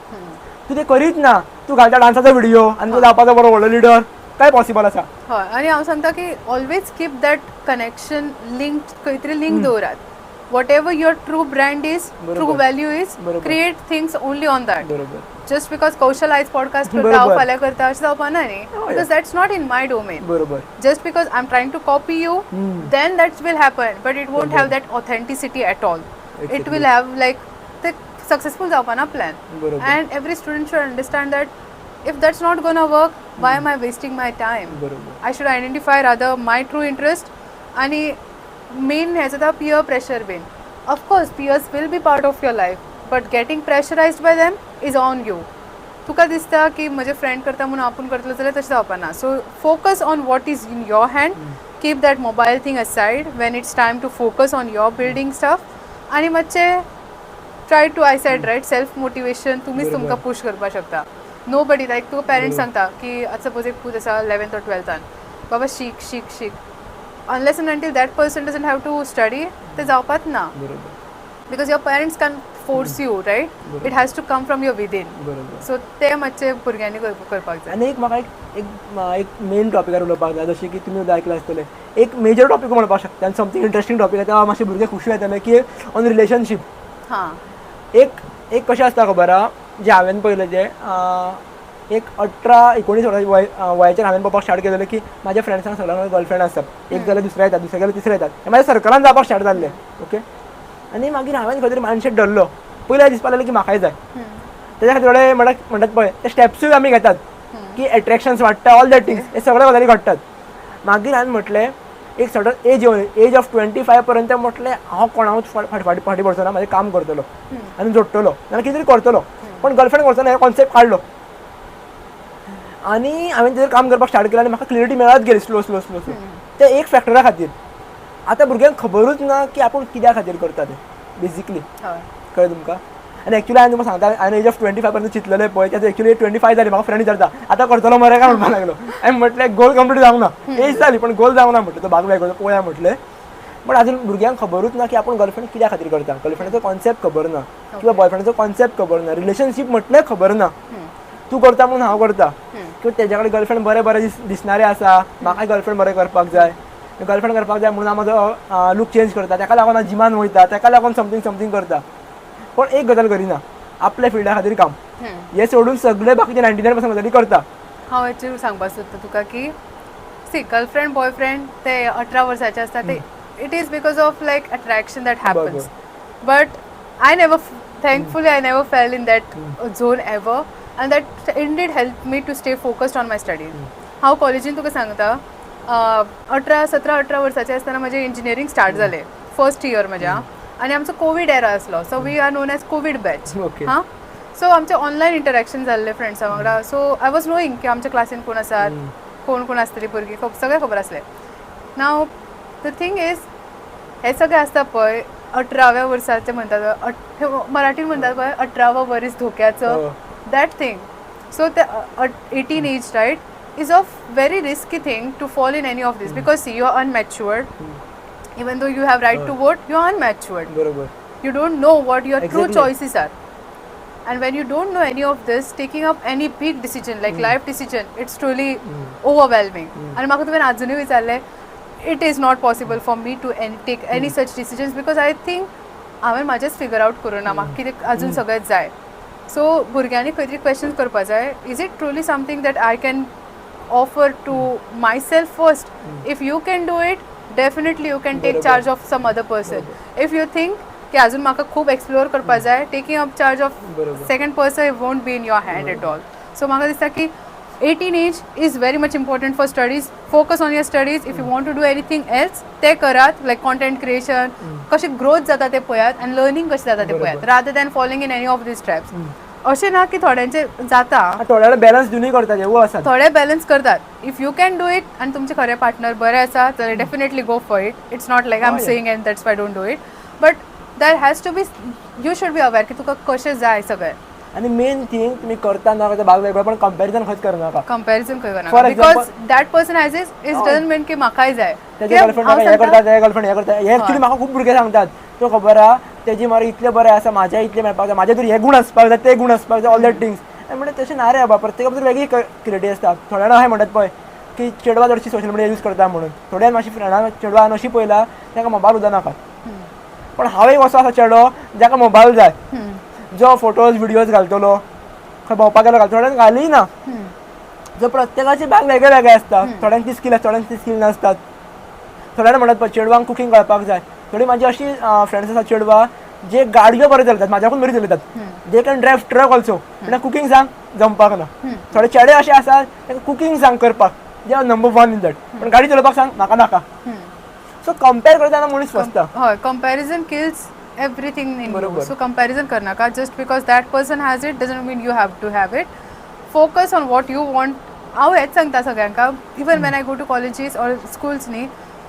तू ते करीत ना, तू घालता डान्साचो व्हिडिओ आनी तू जावपाचो बरो व्हडलो लिडर, काय पॉसिबल आसा? हय, आनी हांव सांगता की always keep that connection link, खंय तरी लिंक दवरात. Whatever your true brand is, true value is, create things only on that. Just because Kaushal आयज पॉडकास्ट करता हांव फाल्यां करता अशें जावपाना न्ही, because that's not in my domain. Just because I'm trying to copy you, then that will happen, but it won't have that authenticity at all. It will have like the successful जावपाना plan. And every student should understand that if that's not gonna work, why am I wasting my time? I should identify rather my true interest. आणि main हें जाता peer pressure बीन. Of course peers will be part of your life, but getting pressurised by them is on you. तुका दिसता की म्हजे friend करता म्हणून आपूण करतलो जाल्यार तशें जावपाना. So focus on what is in your hand. Keep that mobile thing aside when it's time to focus on your building stuff. आनी मातशें try to I said right self motivation तुमीच तुमकां पुश करपाक शकता. नो बडी लायक तुका parents सांगता की आतां suppose एक पूत आसा 11th or 12th बाबा शीक शीक शीक. Unless and until that person doesn't have to study, ते जावपाच ना. Because your parents can't force you, right? It has to come from your within. So ते मातशे भुरग्यांनी करपाक जाय. आनी एक म्हाका एक मेन टॉपिकार उलोवपाक जाय, जशें की तुमी उदक आयकलां आसतलें एक मेजर टॉपीक म्हणपाक शकता आनी समथींग इंट्रस्टींग टॉपीक आसा मातशे भुरगे खुशी येतले की ऑन रिलेशनशीप. हां, एक कशें आसता खबर आहा, जें हांवें पयलें जें एक 18-19 वयाचेर हांवें पळोवपाक स्टार्ट केलेलें की म्हाज्या फ्रेंड्सांक सगळ्यांक गर्लफ्रेंड आसता. एक जाल्यार दुसरे येतात, दुसरे जाल्यार तिसरे येतात, म्हाज्या सर्कलान जावपाक स्टार्ट जाल्लें. ओके. आनी मागीर हांवें खंय तरी मायंडसेट धरलो. पयलीं दिसपाक लागलें की म्हाकाय जाय. तेज्या खातीर थोडे म्हणटात पळय ते स्टेप्सूय आमी घेतात की एट्रॅक्शन्स वाडटा, ऑल दॅट थिंग्स हे सगळे गजाली घडटात. मागीर हांवें म्हटलें एक सडन एज ऑफ 25 पर्यंत म्हटलें हांव कोणाकूच फाटी पडचो ना, म्हाजें काम करतलो आनी जोडटलो नाल्यार कितें तरी करतलो, पण गर्लफ्रेंड करचो ना, हे कॉन्सेप्ट काडलो आनी हांवें तेजेर काम करपाक स्टार्ट केलें आनी म्हाका क्लियरिटी मेळत गेली स्लो स्लो स्लो स्लो. ते एक फॅक्टरा खातीर आतां भुरग्यांक खबरूच ना की आपूण कित्या खातीर करता तें बेजिकली, कळ्ळें तुमकां. आनी एक्चुअली हांवें तुमकां सांगता, हांवें एज ऑफ 25 पर्यंत चिंतलेलें पळय, त्याचं एक्चुअली 25 जाली. म्हाका फ्रेंड विचारता आतां करतलो मरे काय म्हणपाक लागलो. हांवें म्हटलें गोल कंप्लीट जावंक ना, एज जाली पण गोल जावंक ना म्हटलं, तो भाग वेगळो पळोवया म्हटलें. पण आजून भुरग्यांक खबरूच ना की आपूण गर्लफ्रेंड कित्या खातीर करता, गर्लफ्रेंडाचो कॉन्सेप्ट खबर ना किंवा बॉयफ्रेंडाचो कॉन्सेप्ट खबर ना, रिलेशनशीप म्हटलें खबर ना. तूं करता म्हणून हांव करता किंवा तेज्या कडेन गर्लफ्रेंड बरें बरें दिसणारें आसा, म्हाकाय गर्लफ्रेंड बरें करपाक जाय, गर्लफ्रेंड करपाक जाय म्हणून हांव म्हजो लूक चेंज करता, ताका लागून हांव जिमान वयता, ताका लागून समथींग करता. पण एक गजाल करिना, आपल्या फिल्डा खातीर काम, हे सोडून सगळे बाकीचे 99% गजाली करता. हांव हेचेर सांगपाक सोदता तुका की सी गर्लफ्रेंड बॉयफ्रेंड ते 18 वर्साचे आसता, ते it is because of like attraction that happens, but I never thankfully I never fail in that zone ever, and that indeed helped me to stay focused on my studies. हांव कॉलेजीन तुका सांगता 17-18 वर्साचें आसतना म्हजें engineering start जालें, first year म्हज्या, आनी आमचो कोवीड एरा आसलो, so we are known as covid batch. हां, सो आमचें ऑनलायन इंटरॅक्शन जाल्लें फ्रेंड्सां वांगडा, सो आय वॉज नोईंग की आमच्या क्लासीन कोण आसात, कोण आसतलीं भुरगीं, सगळें खबर आसलें. नाव द थिंग इज हे सगळें आसता पळय 18व्या वर्साचें म्हणटात, मराठीन म्हणटात पळय 18वं वर्स धोक्याचं, that thing. So the 18 age, right, is a very risky thing to fall in any of this, because see, you are unmatured. Even though you have right to vote, you are unmatured. बरोबर. You don't know what your true choices are, and when you don't know any of this, taking up any big decision like life decision, it's truly overwhelming. And म्हाका तुवें आजुनूय विचारलें, it is not possible for me to take any such decisions, because I think हांवें म्हाजेच figure out करूना, म्हाका कितें आजून सगळेंच जाय. सो भुरग्यांनी खंय तरी क्वेश्चन करपा जाय, is it truly something that I can offer to myself first? If you can do it, definitely you can take charge of some other person. If you think की अजून म्हाका खूब explore करपा जाय, taking up charge of second person it won't be in your hand at all. So म्हाका दिसता की 18 age is very much important for studies. Focus on your studies. If you want to do anything else, ते करात, like content creation, कशी growth जाता ते पळयात, and learning कशी जाता ते पळयात, rather than falling in any of these traps. अशें ना की थोड्यांचे जाता, थोड्याला बॅलन्स दिवूय करता, जेवो आसा थोडे बॅलन्स करतात. If you can do it आनी तुमचे खरे पार्टनर बरे आसा जाल्यार definitely go for it. It's not like I am saying and that's why don't do it, but that has to be, you should be aware की तुका कशें जाय सगळें. आनी मेन थिंग तुमी करता नाका भाग वेगळो, पण कंपॅरिजन खंयच करनाका. कंपॅरिजन करनाका, because that person has is doesn't mean की म्हाकाय जाय, तेजे गर्लफ्रेंड हे करता, तेजे गर्लफ्रेंड हे करता. हे एक्चुअली म्हाका खूब भुरगे सांगतात, तो खबर आहा तेजी मरे इतले बरें आसा, म्हाज्या इतले मेळपाक जाय, म्हाजे तरी हे गुण आसपाक जाय, ते गुण आसपाक जाय, ऑल दॅट थिंग्स. म्हणजे तशें ना रे बाबा, प्रत्येका भितर वेगळी क्रिएटिव्हिटी आसता. थोड्या जाणां अशें म्हणटात पळय की चेडवां चडशी सोशल मिडिया यूज करता म्हणून. थोड्या मातशी फ्रेंडां चेडवां अशी पळयला ताका मोबायल सुद्दां नाका, पण हांव एक असो आसा चेडो जाका मोबायल जाय, जो फोटोज व्हिडियोज घालतलो, खंय भोंवपाक गेलो थोड्यांक घाली ना. जो प्रत्येकाचे भाग वेगळे वेगळे आसता, थोड्यांक ती स्कील आसता, थोड्यांक ती स्कील नासतात. थोड्यांक म्हणटात पळय चेडवांक कुकिंग कळपाक जाय. थोडी म्हाजी अशी फ्रेंड्स आसा चेडवां जे गाडयो बरे चलतात, म्हाज्याकून बरी चलयतात, they can drive truck also, पण कुकिंग सांग जमपाक ना. थोडे चेडे अशे आसात तांकां कुकिंग सांग करपाक, they are number 1 in that, पण गाडी चलोवपाक सांग म्हाका नाका. सो कंपेर करतना मनीस फसता. हय, comparison kills everything in you. So comparison karnaka, just because that person has it doesn't mean you have to have it. Focus on what you want. हांव हेच सांगता सगळ्यांका, even when I go to colleges or schools नी,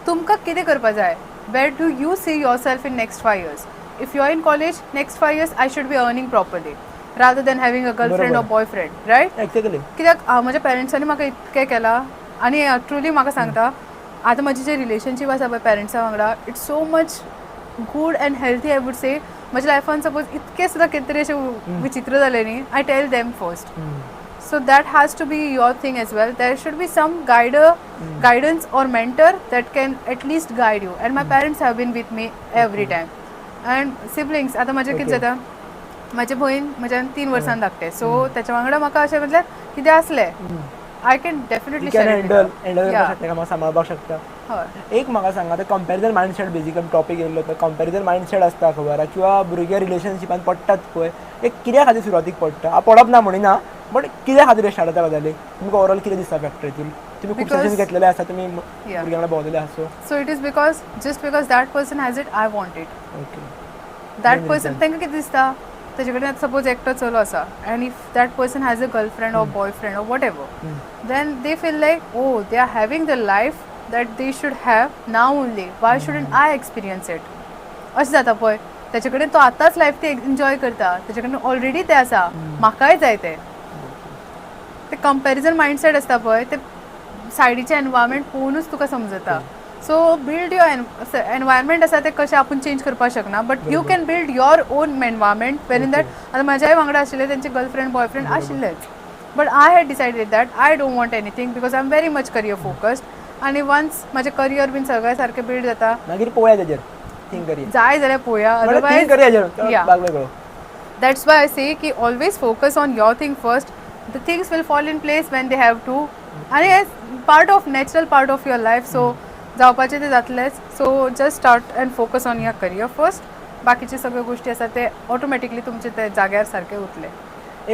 तुमकां कितें करपा जाय, where do you see yourself in next 5 years? If you are in college, next 5 years I should be earning properly rather than having a girlfriend or boyfriend, right? Exactly. कित्याक म्हज्या पेरेंट्सांनी म्हाका इतकें केलां, आनी ट्रुली म्हाका सांगता, आतां म्हजी जे रिलेशनशीप आसा पळय पेरेंट्सां वांगडा, it's so much good and healthy, I would से. म्हज्या लायफान सपोज इतके सुद्दां कितें तरी अशें विचित्र जालें न्ही, I tell them first. So that has to be your thing as well. There should be some guidance or mentor that can at least guide you, and my parents have been with me every time. And siblings, आतां म्हजें कितें जाता, म्हजी भयण म्हज्यान 3 वर्सान धाकटे, so तेच्या वांगडा म्हाका अशें म्हटल्यार कितें आसलें, आय कॅन डेफिनेटली सांबाळपाक शकता. एक म्हाका सांगा, आतां कंपॅरिजन मायंडसेट बेजिकली टॉपीक येयल्लो, तर कंपॅरिजन मायंडसेट आसता खबर आहा, किंवा भुरगे रिलेशनशिपान पडटात पळय, एक कित्या खातीर सुरवातीक पडटा, हांव पडप ना म्हणिना, बट कित्या खातीर स्टार्ट जाता गजाली, तुमकां ओवरऑल कितें दिसता फॅक्टर हितून? तुम्ही खूप Because- सजेशन घेतलेले आसा तुम्ही Yeah. भुरग्यांना भोंवलेले आसा So it is because just because that person has it, I want it. Okay That Main person, reason. तांकां कितें दिसता तेजे कडेन सपोज एकटो चलो आसा and if that person has a girlfriend or boyfriend or whatever, then they feel like, oh, they are having the life that they should have now only. Why shouldn't I experience it? अशें जाता पळय, तेजे कडेन तो आतांच life ते enjoy करता, तेजे कडेन ऑलरेडी ते आसा, म्हाकाय जाय ते कंपॅरिजन मायंडसेट आसता पळय ते सायडीचे एनवायरमेंट पळोवनूच तुका समजता. सो बिल्ड युअर एनवायरमेंट आसा ते कशें आपूण चेंज करपाक शकना, but you can build your own environment when in that. आतां म्हाज्याय वांगडा आशिल्ले तेंचे गर्लफ्रेंड बॉयफ्रेंड आशिल्लेच, but I had decided that I don't want anything because I am very much career focused. आनी वन्स म्हाजें करियर बीन सगळें सारकें बिल्ड जाता, मागीर पळोवया तेजेर थिंक करी जाय जाल्यार पळोवया. थिंक अदरवायज करी हेजेर Yeah. भाग वेगळो that's why I say ki always focus on your thing first. The things will fall in place when they have to, and it's part of natural part of your life. So जावपाचे ते जातलेच. So just start and focus on your career first. बाकीचे सगळे गोष्टी आसा ते automatically तुमचे ते जाग्यार सारके उरले.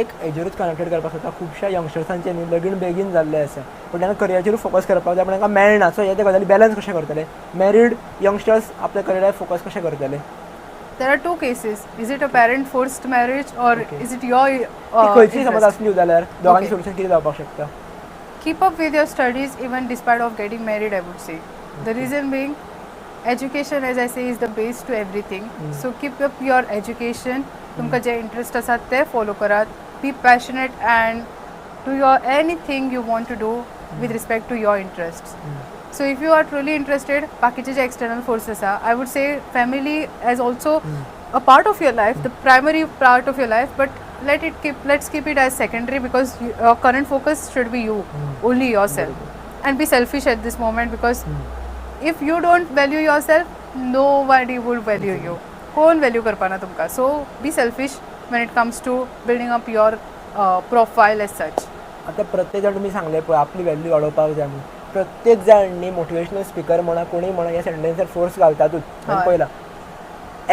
एक हेजेरूच कनेक्टेड करपाक सोदता. खुबश्या यंगस्टर्सांचे न्ही लगीन बेगीन जाल्ले आसा, पूण तांकां करियराचेर फोकस करपाक जाय, पण तांकां मेळना. सो हे ते गजाली बॅलन्स कशें करतले? मॅरीड यंगस्टर्स आपल्या करियरार फोकस कशें करतले? There are two cases. Is it a parent forced marriage or Okay. is it your खंयची समज interest? आसली जाल्यार दोगांची Okay. सोल्युशन कितें जावपाक शकता? Keep up with your studies even despite of getting married, I would say. The reason being, education, as I say, is the base to everything. So keep up your education. तुमकां जे interest आसा ते follow करात. Be passionate and do your anything you want to do with respect to your interests. So if you are truly interested, बाकीचे जे external forces आसा, I would say family as also a part of your life, the primary part of your life, but let's keep it as secondary because your current focus should be you, only yourself, and be selfish at this moment because if you don't value yourself, nobody will value you. कोण value करपाना तुमकां. So be selfish when it comes to building up your profile as such. आता प्रत्येक जाण तुमी सांगले पळय आपली value वाडोवपाक जाय म्हणून. प्रत्येक जाण न्ही मोटिवेशनल स्पीकर म्हणा कोणी म्हणा ह्या सेंटेन्सार फोर्स घालतातूच. हय. पळयला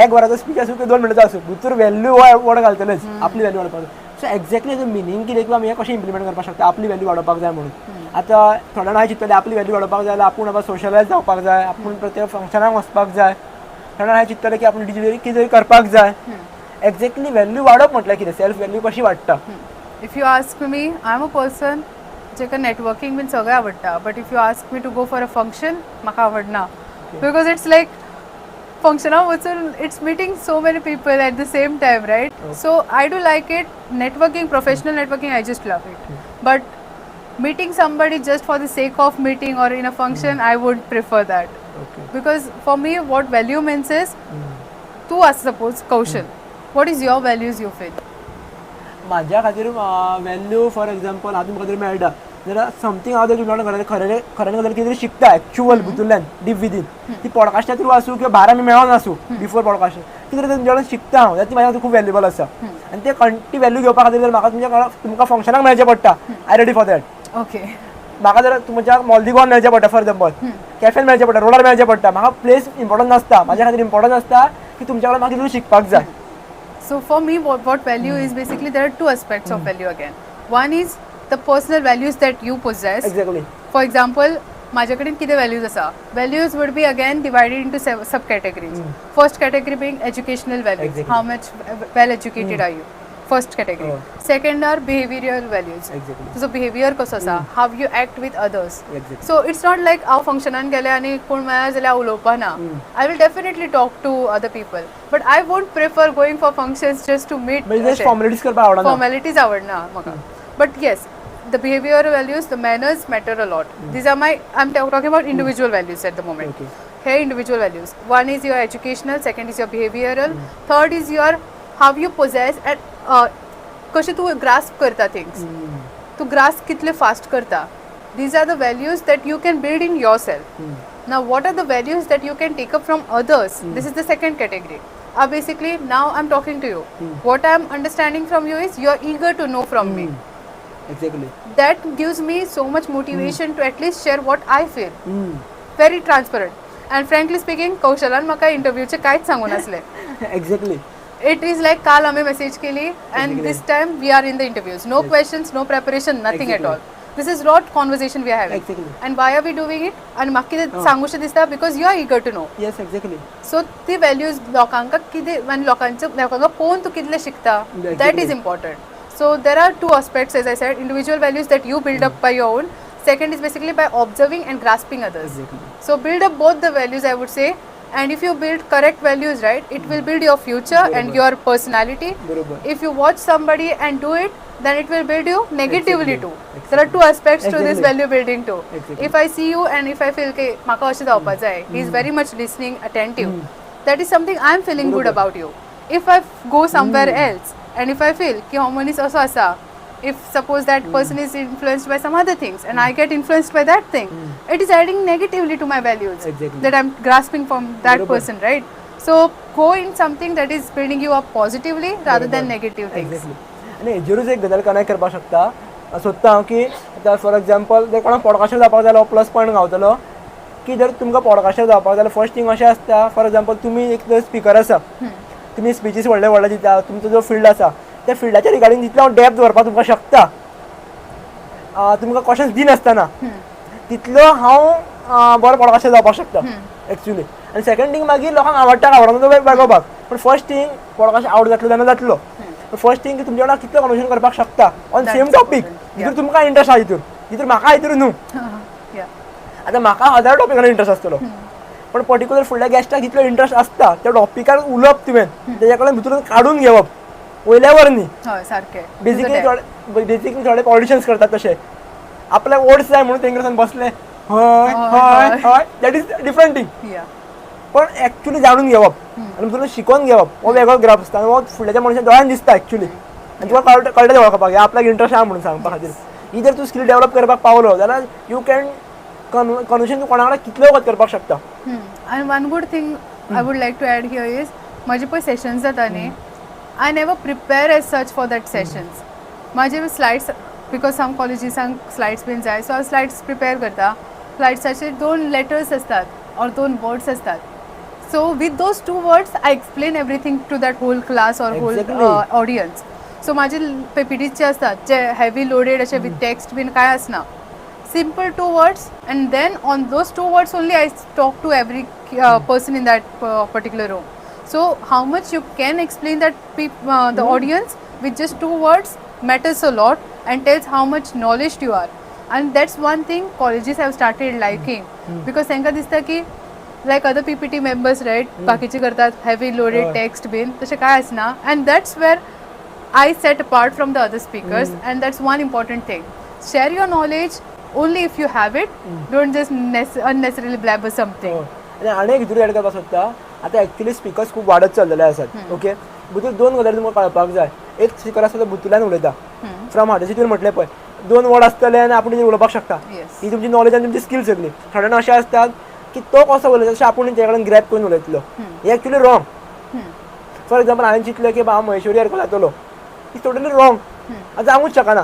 एक वराचो स्पीच आसूं की 2 मिनटाचो आसूं भितर व्हॅल्यू वड घालतलेच आपली व्हॅल्यू वाडोवपाक जाय. सो एक्झॅक्टली हेजो मिनींग कितें किंवा आमी हें कशें इम्प्लिमेंट करपाक शकता आपली व्हॅल्यू वाडोवपाक जाय म्हणून. आतां थोड्या जाणां हांवें चिंतलें आपली व्हॅल्यू वाडोवपाक जाय जाल्यार आपूण बाबा सोशलायज जावपाक जाय, आपूण प्रत्येक फंक्शनाक वचपाक जाय. थोड्या जाणां हांवें चिंतलें की आपूण डिजिटली कितें तरी करपाक जाय. एक्झॅक्टली व्हॅल्यू वाडप म्हटल्यार कितें? सेल्फ व्हॅल्यू कशी वाडटा? If you ask me, I'm a person जेका नेटवर्किंग बीन सगळें आवडटा, but if you ask me to go for a function म्हाका आवडना बिकॉज इट्स लायक फंक्शनाक वचून it's meeting so many people at the same time right. So I do like it networking, professional networking, I just love it. But meeting somebody just for the sake of meeting or in a function, I would prefer that. Because for me what value means is तू as suppose Kaushal, what is your values you feel? म्हाज्या खातीर value for example हांव तुमकां तरी मेळटा जाल्यार something हांव तुमच्या वांगडा खरें खरें गजाल कितें तरी शिकता एक्चुअल भितरल्यान डीप विदीन. ती पॉडकास्टा थ्रू आसूं किंवा भायर आमी मेळोन आसूं बिफोर पॉडकास्ट कितें तरी तुमच्या वांगडा शिकता हांव ती म्हाज्या खातीर खूब व्हॅल्युएबल आसा. आनी ती व्हॅल्यू घेवपा खातीर जर म्हाका तुमकां फंक्शनाक मेळचें पडटा, I ready for that. Okay. म्हाका जर तुमच्या मॉल्दिवान मेळचें पडटा फॉर एग्जाम्पल, कॅफेन मेळचें पडटा, रोडार मेळचें पडटा, म्हाका प्लेस इम्पॉर्टंट नासता. म्हाज्या खातीर इम्पॉर्टंट आसता की तुमच्या वांगडा म्हाका कितें शिकपाक जाय. So for me, what value is basically there are two aspects of value again. One is the personal values that you possess. Exactly. For example, माझ्या कडेन कितें values आसा? Values would be again divided into subcategories. First category being educational values. Exactly. How much well educated are you? First category. Second are behavioral values. Exactly. तुजो behavior कसो आसा? How you act with others. Exactly. So it's not like हांव फंक्शनान गेलें आनी कोण मेळ्ळा जाल्यार हांव उलोवपा ना. I will definitely talk to other people. But I won't prefer going for functions just to meet. म्हणजे जस्ट फॉर्मॅलिटीज करपाक आवडना. Formalities आवडना म्हाका. But yes, the behavioral values, the manners matter a lot. These are I'm talking about individual values at the moment. Okay. Here individual values. One is your educational, second is your behavioral, third is your how you possess and कशें तूं grasp करता things. तूं grasp कितले fast करता. These are the values that you can build in yourself. Now what are the values that you can take up from others? This is the second category. Basically now I'm talking to you. What I'm understanding from you is you're eager to know from me. Exactly. That gives me so much motivation to at least share what I feel. Very transparent. And frankly speaking, कौशलान म्हाका इंटरव्यूचे कांयच सांगून नासलें. Exactly. It is like काल आमी message केली and this time we are in the interviews. No questions, no preparation, nothing at all. this is not conversation we are having. Exactly. And why are we doing it? And म्हाका कितें सांगूशें दिसता because you are eager to know. Yes, exactly. So ती values लोकांका कितें आनी लोकांका पळोवन तूं कितलें शिकता, Exactly. that is important. So there are two aspects, as I said, individual values that you build up by your own. Second is basically by observing and grasping others. Exactly. So build up both the values, I would say. And if you build correct values, right, it will build your future and बरोबर. your personality. बरोबर. If you watch somebody and do it, then it will build you negatively Exactly. too. There are two aspects to this Exactly. value building too. Exactly. If I see you and if I feel ke maka अशें जावपाक जाय, he is very much listening, attentive. That is something I am feeling good बरोबर. about you. If I go somewhere else and if I feel ki हो मनीस असो आसा, if suppose that person is influenced by some other things and I get influenced by that thing, it is adding negatively to my values Exactly. that I'm grasping from that बरोबर. person, right? So go in something that is building you up positively rather than negative things. Exactly आनी हेजेरूच एक गजाल connect करपाक शकता सोदता हांव की आतां फॉर एग्जाम्पल जर कोणाक पॉडकास्टर जावपाक जालो प्लस पॉयंट गावतलो की जर तुमकां पॉडकास्टर जावपाक जाल्यार फर्स्ट थिंग अशें आसता फॉर एग्जाम्पल तुमी एक स्पीकर आसा तुमी स्पिचीस व्हडले व्हडले दिता तुमचो जो फील्ड आसा त्या फिल्डाच्या रिगार्डींग जितलो हांव डेप्थ व्हरपाक तुमकां शकता तुमकां क्वेश्चन्स दिनासतना तितलो हांव बरो पॉडकास्टर जावपाक शकता एक्चुली आनी सेकंड थिंग मागीर लोकांक आवडना तो बघोवपाक पण फर्स्ट थिंग पॉडकास्ट आवड जातलो तेन्ना जातलो फर्स्ट थिंग तुमच्या वांगडा कितलो कन्वर्सेशन करपाक शकता ऑन सेम टॉपीक जितूर तुमकां इंट्रस्ट आहा जितूर म्हाका हितूर न्हू Yeah. आतां म्हाका 1000 टॉपिकान इंट्रस्ट आसतलो पण पर्टिक्युलर फुडल्या गॅस्टाक जितलो इंट्रस्ट आसता त्या टॉपिकार उलोवप तुवें तेज्या कडल्यान भितरून काडून घेवप वयल्यावर न्ही हय सारकें. बेसिकली थोडे पॉलिटिशियन्स करतात तशे आपल्याक वोट्स जाय म्हणून तेंगे वचून बसले हय हय हय that is different thing Yeah. पण एक्चुली जाणून घेवप आनी भितरून शिकोवन घेवप हो वेगळो ग्राफ आसता आनी हो फुडल्याच्या मनशाच्या दोळ्यान दिसता एक्चुली आनी तुका कळटा तें वळखपाक हे आपल्याक इंट्रस्ट आहा म्हणून सांगपा खातीर ही जर तूं स्कील डेवलप करपाक पावलो जाल्यार यू कॅन कन्वर्सेशन तूं कोणा वांगडा कितलो वखद करपाक शकता. And one good thing I would like to add here is माझे पळय सेशन्स जाता न्ही I never prepare as such for that sessions. माझे स्लायड्स बिकॉज सम कॉलेजीसांक स्लायड्स बीन जाय सो हांव स्लायड्स प्रिपेर करता. स्लायड्साचेर 2 लेटर्स असतात और 2 वर्ड्स असतात. So with those 2 words I explain everything to that whole class or whole Exactly. audience. So माझे PPTs जे असतात जे heavy loaded अशे with text बीन काय असना. Simple 2 words and then on those 2 words only I talk to every person in that particular room. So how much you can explain that the audience with just 2 words matters a lot and tells how much knowledge you are. And that's one thing colleges have started liking because तांकां दिसता की like other PPT members right बाकीचे करतात heavy loaded text bin तशें काय आसना and that's where I set apart from the other speakers and that's one important thing. Share your knowledge only if you have it. Don't just unnecessarily blabber something. आनी एक हितूर add करपाक सोदता आतां actually speakers खूब वाडत चल्लेले आसात okay भितूर 2 गजाली तुमकां कळपाक जाय. एक स्पिकर आसा तो भितूरल्यान उलयता फ्रॉम हार्ट जशें तुवें म्हटलें पळय 2 वर्ड आसतले आनी आपूण उलोवपाक शकता Yes. ही तुमची नॉलेज आनी तुमची स्किल सगळी थोड्यां अशें आसतात की तो कसो उलयता तशें आपूण तेजे कडेन ग्रॅप करून उलयतलो हे एक्चुली रॉंग. फॉर एग्जाम्पल हांवें चिंतलें की हांव महेश्वरी सारको जातलो इज टोटली रॉंग जावंकूच शकना.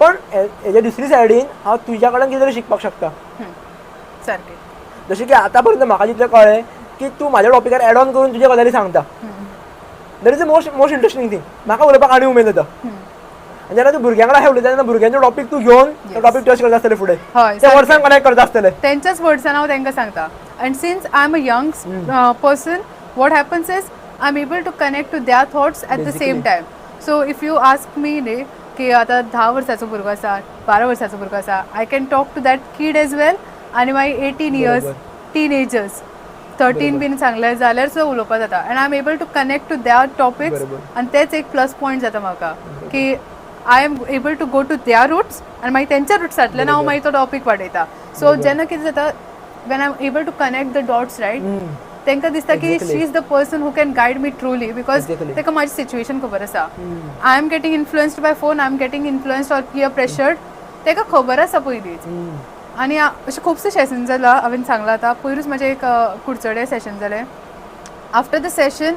पण हेजे दुसरी सायडीन हांव तुज्या कडल्यान कितें तरी शिकपाक शकता. सारकें. जशें की आतां पर्यंत म्हाका जितलें कळ्ळें की तूं म्हाज्या टॉपिकार एड ऑन करून तुज्या गजाली सांगता that is the most interesting thing. म्हाका उलोवपाक आनी उमेद जाता आनी जेन्ना तूं भुरग्यां कडेन उलयता तेन्ना भुरग्यांचो टॉपीक तूं घेवन तो टॉपीक टच करता आसतलें फुडें हय, त्या वर्सान कनेक्ट करता आसतलें. त्यांच्याच वर्ड्सान हांव तांकां सांगता. And since I'm a young person, what happens is I'm able to connect to their thoughts at the same Basically. time. So if you ask me न्ही की आतां 10 वर्साचो भुरगो आसा 12 वर्साचो भुरगो आसा I can talk to that kid as well आनी मागीर 18 years बरोबर. teenagers 13 बीन सांगलें जाल्यार सुद्दां उलोवपा जाता and I'm able to connect to their topics बरोबर. आनी तेच एक प्लस पॉयंट जाता म्हाका की I am able to go to their roots आनी मागीर तेंच्या रुट्सांतल्यान हांव मागीर तो टॉपीक वाडयता. सो जेन्ना कितें जाता when I'm able to connect the dots right तांकां दिसता की Exactly. she is the person who can guide me truly because Exactly. ताका म्हाजी सिच्युएशन खबर आसा. I am getting influenced by phone, I am getting influenced or peer pressured ताका खबर आसा पयलींच. आनी अशें खुबशे सेशन जाला हांवें सांगलां आतां पयरूच म्हाजें एक कुडचडे सेशन जालें. After the session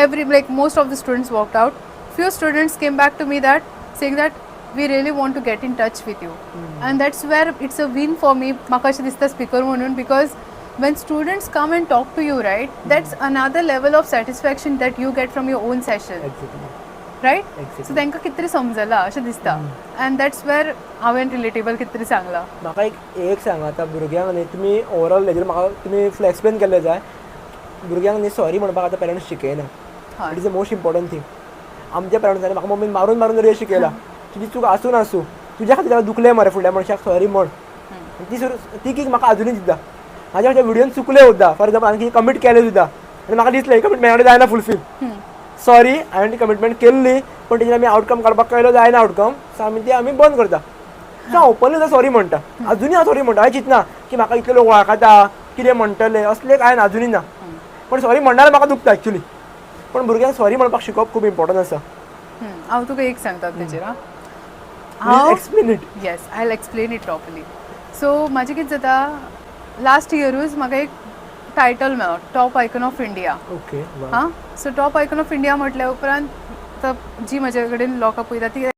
every like most of the students walked out. Few students came back to me that saying that we really want to get in touch with you and that's where it's a win for me म्हाका अशें दिसता speaker म्हणून because when students come and talk to you right that's another level of satisfaction that you get from your own session. Exactly. Right Exactly. So तांकां कितें तरी समजलां अशें दिसता end that's वेर हांवें रिलेटेबल कितें तरी सांगलां. म्हाका एक सांगा आतां भुरग्यांक न्ही तुमी ओवरऑल हेजेर म्हाका तुमी फुल एक्सप्लेन केल्लें जाय. भुरग्यांक न्ही सॉरी म्हणपाक आतां पेरंट्स शिकयना. हय it is the most important thing. आमच्या पेरंट्सांनी म्हाका मम्मीन मारून मारून जरी शिकयला तुजी चूक आसूं नासूं तुज्या खातीर ताका दुखलें मरे फुडल्या मनशाक सॉरी म्हण. आनी ती किक म्हाका अजुनूय दिसता. म्हाज्या फाटल्या व्हिडियोन चुकले सुद्दां फॉर एक्झाम्पल हांवें कमीट केलें सुद्दां आनी म्हाका दिसलें कमीट म्हाजे कडेन जायना फुलफील. सॉरी हांवें ती कमिटमेंट केल्ली पण तेजेर आमी आउटकम काडपाक कळलो जायना आउटकम सो आमी बंद करता. सो हांव ओपनली सुद्दां सॉरी म्हणटा. अजुनूय हांव सॉरी म्हणटा. हांवें चिंतना की म्हाका इतले लोक वळखता कितें म्हणटले असलें कांय ना अजुनूय ना. पण सॉरी म्हणल्यार म्हाका दुखता एक्चुली. पण भुरग्यांक सॉरी म्हणपाक शिकोवप खूब इम्पॉर्टंट आसा. हांव तुका एक सांगता तेजेर please explain it. Yes I will explain it properly. So म्हाजें कितें जाता लास्ट इयरूच म्हाका एक टायटल मेळ्ळो top icon of India. Okay हां so top icon of India म्हटल्या उपरांत जी म्हजे कडेन लोकां पळयता ती